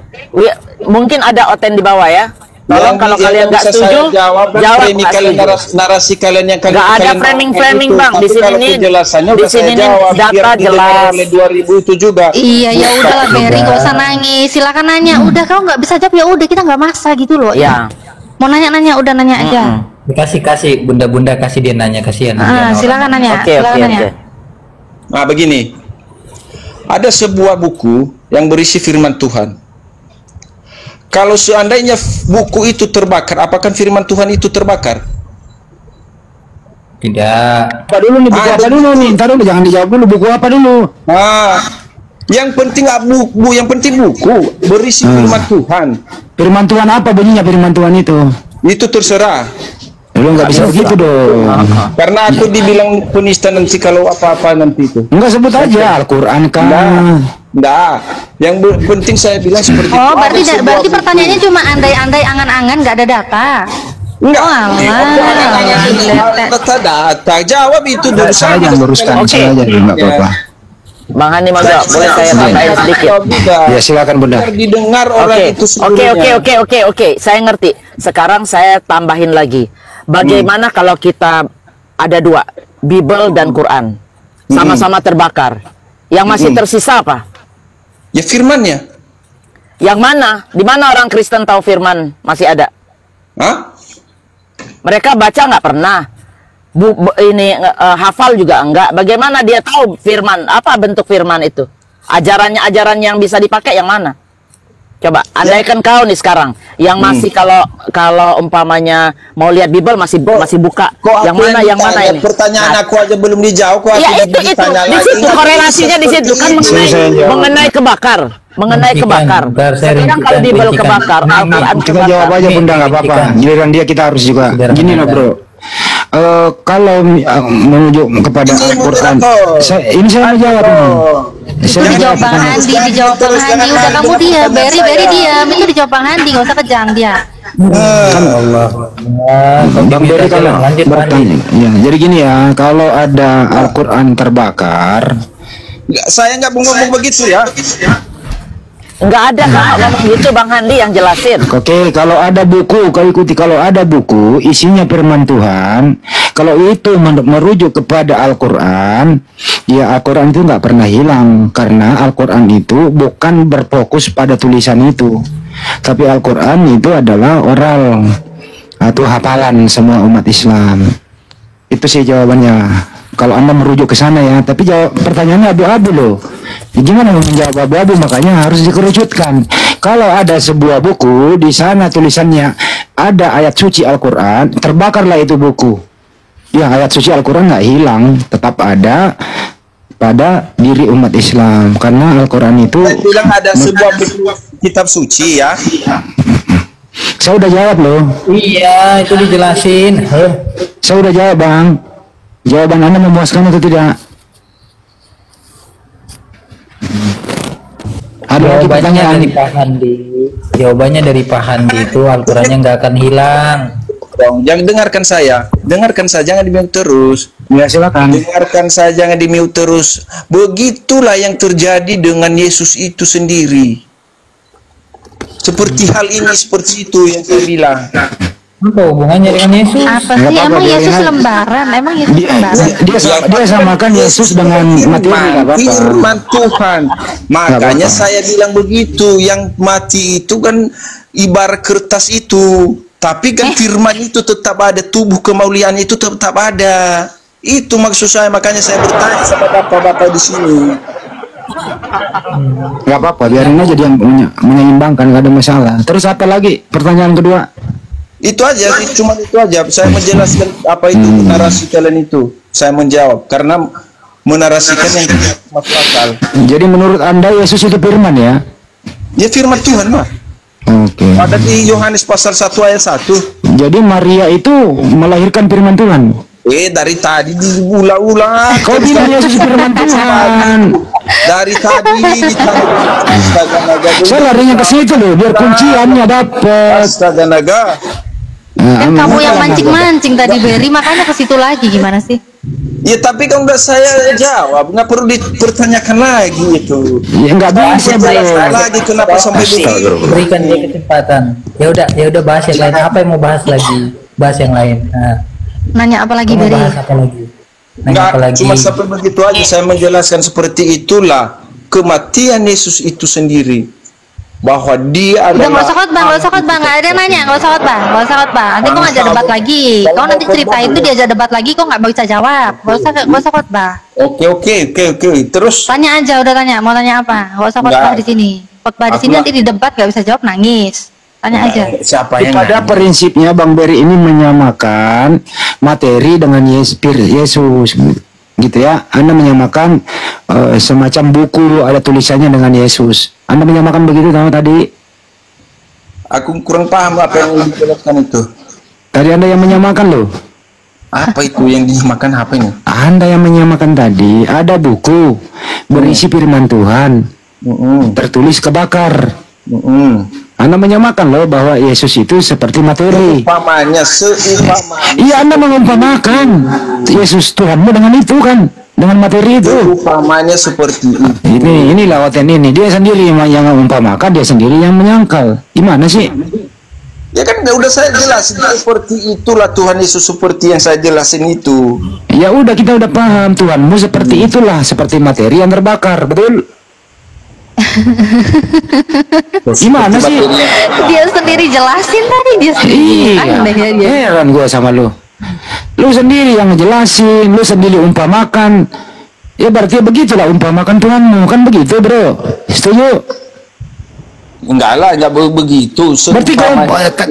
Mungkin ada oten di bawah ya. Tolong kalau kalian nggak setuju, jawab ini kalian narasi kalian yang kalian nggak ada framing Bang di sini nih. Di sini nih data jelas. 2000 itu juga. Iya ya udahlah Berry, nggak usah nangis. Silakan nanya. Udah kalau nggak bisa jawab ya udah kita nggak maksa gitu loh. Ya. Mau nanya udah nanya aja. Kasih bunda kasih dia nanya, kasihan. Silakan nanya. Oke. Nah begini, ada sebuah buku yang berisi firman Tuhan. Kalau seandainya buku itu terbakar, apakah firman Tuhan itu terbakar? Tidak. Apa dulu nih buku apa dulu nih? Ntar dulu jangan dijawab dulu, buku apa dulu? Yang penting buku, yang penting buku berisi firman Tuhan. Firman Tuhan apa bunyinya firman Tuhan itu? Itu terserah. Lu nggak bisa begitu dong. Karena aku dibilang penista nanti kalau apa-apa nanti itu. Enggak, sebut aja Al-Quran kan. Enggak. Yang penting saya bilang seperti itu. Oh, berarti pertanyaannya cuma andai-andai, angan-angan, nggak ada data. Enggak. Data. Jawab itu dulu. Saya yang luruskan saya aja enggak apa-apa. Bang Hani Maga, boleh saya tambahin sedikit? Ya silakan Bunda. Didengar orang itu seluruhnya. Oke. Saya ngerti. Sekarang saya tambahin lagi. Bagaimana kalau kita ada dua, Bible dan Quran, sama-sama terbakar? Yang masih tersisa apa? Ya firmannya. Yang mana? Di mana orang Kristen tahu firman masih ada? Hah? Mereka baca nggak pernah. Hafal juga enggak. Bagaimana dia tahu firman? Apa bentuk firman itu? Ajaran yang bisa dipakai yang mana? Coba andaikan kau nih sekarang yang masih kalau umpamanya mau lihat Bible masih buka. Yang mana ini? Pertanyaan aku aja belum dijawab kok. Ya itu. Di situ korelasinya di situ kan mengenai kebakar. Sekarang kalau Bible kebakar, Al-Quran kita jawab aja Bunda, nggak apa-apa. Giliran dia kita harus juga. Gini loh bro. Kalau menuju kepada Al-Quran, ini saya mau jawab ini. Dijawab Bang Handi, dijawab Bang Handi. Udah kamu dia, Beri diam. Itu dijawab Bang Handi, nggak usah kejang dia. Bang Beri kalau bertanya, ya, jadi gini ya, kalau ada Al-Quran terbakar, saya nggak mau ngomong begitu ya. Enggak ada ngomong gitu Bang Handi yang jelasin. Oke, kalau ada buku, kau ikuti. Kalau ada buku isinya firman Tuhan, kalau itu merujuk kepada Al-Quran, ya Al-Quran itu nggak pernah hilang, karena Al-Quran itu bukan berfokus pada tulisan itu, tapi Al-Quran itu adalah oral atau hafalan semua umat Islam. Itu sih jawabannya. Kalau Anda merujuk ke sana ya, tapi jawab pertanyaannya abu-abu loh. Ya, gimana menjawab abu-abu? Makanya harus dikerucutkan. Kalau ada sebuah buku di sana tulisannya ada ayat suci Al-Quran, terbakarlah itu buku. Ya, ayat suci Al-Quran nggak hilang, tetap ada pada diri umat Islam, karena Al-Quran itu. Saya bilang ada sebuah buku kitab suci ya. Saya udah jawab loh. Iya, itu dijelasin. Saya udah jawab Bang. Jawaban Anda memuaskan atau tidak? Ada lagi pertanyaan? Dari Pak Handi. Jawabannya dari Pak Handi itu Al-Qurannya nggak akan hilang. Jangan dengarkan saya, jangan di-mute terus. Ya silakan. Dengarkan saya, jangan di-mute terus. Begitulah yang terjadi dengan Yesus itu sendiri. Seperti hal ini, seperti itu yang saya bilang. Apa hubungannya dengan Yesus? Apa sih? Emang Yesus lembaran? Dia samakan Yesus dengan mati. Firman Tuhan. Makanya saya bilang begitu. Yang mati itu kan ibarat kertas itu. Tapi kan firman itu tetap ada. Tubuh kemuliaan itu tetap ada. Itu maksud saya. Makanya saya bertanya sama bapak-bapak di sini. Gak apa-apa, biarin aja dia menyeimbangkan, gak ada masalah. Terus apa lagi? Pertanyaan kedua? Itu aja, cuma itu aja. Saya menjelaskan apa itu narasi kalian itu. Saya menjawab karena menarasikan yang tidak masuk akal. Jadi menurut Anda Yesus itu firman ya? Ya firman Tuhan mah. Oke. Ada di Yohanes pasal 1 ayat 1. Jadi Maria itu melahirkan firman Tuhan. Dari tadi diulang-ulang. Kau bilang Yesus firman Tuhan. Dari tadi saya larinya ke situ loh, biar kunciannya dapat. Astaga naga. Kan kamu yang mancing-mancing tadi Beri, makanya ke situ lagi, gimana sih? Ya tapi kan udah saya jawab, nggak perlu dipertanyakan lagi itu. Ya nggak bisa lagi kenapa sampai begitu. Berikan dia kesempatan. Ya udah bahas yang lain. Apa yang mau bahas lagi? Bahas yang lain. Nah. Nanya apa lagi Beri? Bahas apa lagi? Nggak, cuma sampai begitu aja saya menjelaskan seperti itulah kematian Yesus itu sendiri. Bahwa dia adalah. Udah nggak usah khotbah, nggak ada yang nanya, nggak usah khotbah. Nanti kau ngajak debat lagi. Kau nanti cerita itu diajak debat lagi, kau nggak bisa jawab. Nggak usah khotbah. Oke. Terus. Tanya aja, udah tanya. Mau tanya apa? Nggak usah khotbah di sini. Khotbah di sini nanti di debat nggak bisa jawab, nangis. Tanya aja. Siapa yang Pada nanya? prinsipnya Bang Beri ini menyamakan materi dengan Yesus, gitu ya. Anda menyamakan semacam buku ada tulisannya dengan Yesus. Anda menyamakan begitu sama tadi? Aku kurang paham apa yang dijelaskan itu. Tadi Anda yang menyamakan loh. Apa itu yang dimakan apa ini? Anda yang menyamakan tadi, ada buku berisi firman Tuhan, tertulis kebakar. Anda menyamakan loh bahwa Yesus itu seperti materi. Umpamanya, seumpamanya. Iya, Anda mengumpamakan Yesus Tuhanmu dengan itu kan, dengan materi itu. Umpamanya seperti itu. Ini lawatan ini, dia sendiri yang mengumpamakan, dia sendiri yang menyangkal. Gimana sih? Ya kan udah saya jelasin seperti itulah Tuhan Yesus seperti yang saya jelasin itu. Ya udah, kita udah paham Tuhanmu seperti itulah, seperti materi yang terbakar, betul? Gimana sih? Dia sendiri jelasin tadi, dia sendiri. Aneh ya dia. Heran gua sama lu. Lu sendiri yang ngejelasin, lu sendiri umpamakan. Ya berarti begitulah umpamakan Tuhanmu, kan begitu, Bro? Setuju? Enggak lah, enggak begitu. Berarti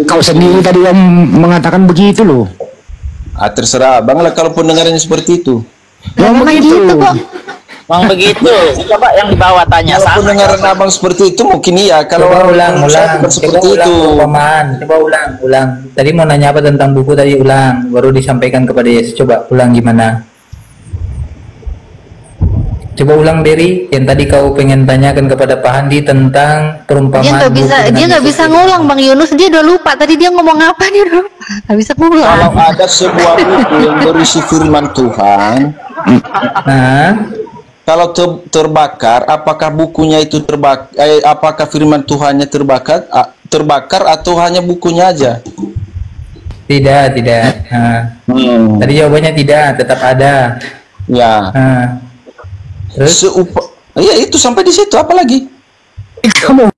kau sendiri tadi yang mengatakan begitu loh. Terserah Bang lah kalau pendengarannya seperti itu. Yang Memang begitu. gitu kok. Bang begitu. Coba yang di bawah tanya Kalau sama. pendengaran Abang seperti itu mungkin iya. Kalau Coba ulang. seperti Coba itu. perumpamaan. Coba ulang. Tadi mau nanya apa tentang buku tadi, ulang. Baru disampaikan kepada Yesus. Coba ulang gimana? Coba ulang Beri, yang tadi kau pengen tanyakan kepada Pak Handi tentang perumpamaan. Dia nggak bisa ngulang, Bang Yunus. Dia udah lupa. Tadi dia ngomong apa, dia udah lupa. Nggak bisa ngulang. Kalau ada sebuah buku yang berisi firman Tuhan, Nah, kalau terbakar, apakah bukunya itu terbakar? Apakah firman Tuhannya terbakar atau hanya bukunya aja? tidak. Nah, tadi jawabannya tidak, tetap ada. Ya. Nah, terus Ya itu sampai di situ. Apa lagi? Kamu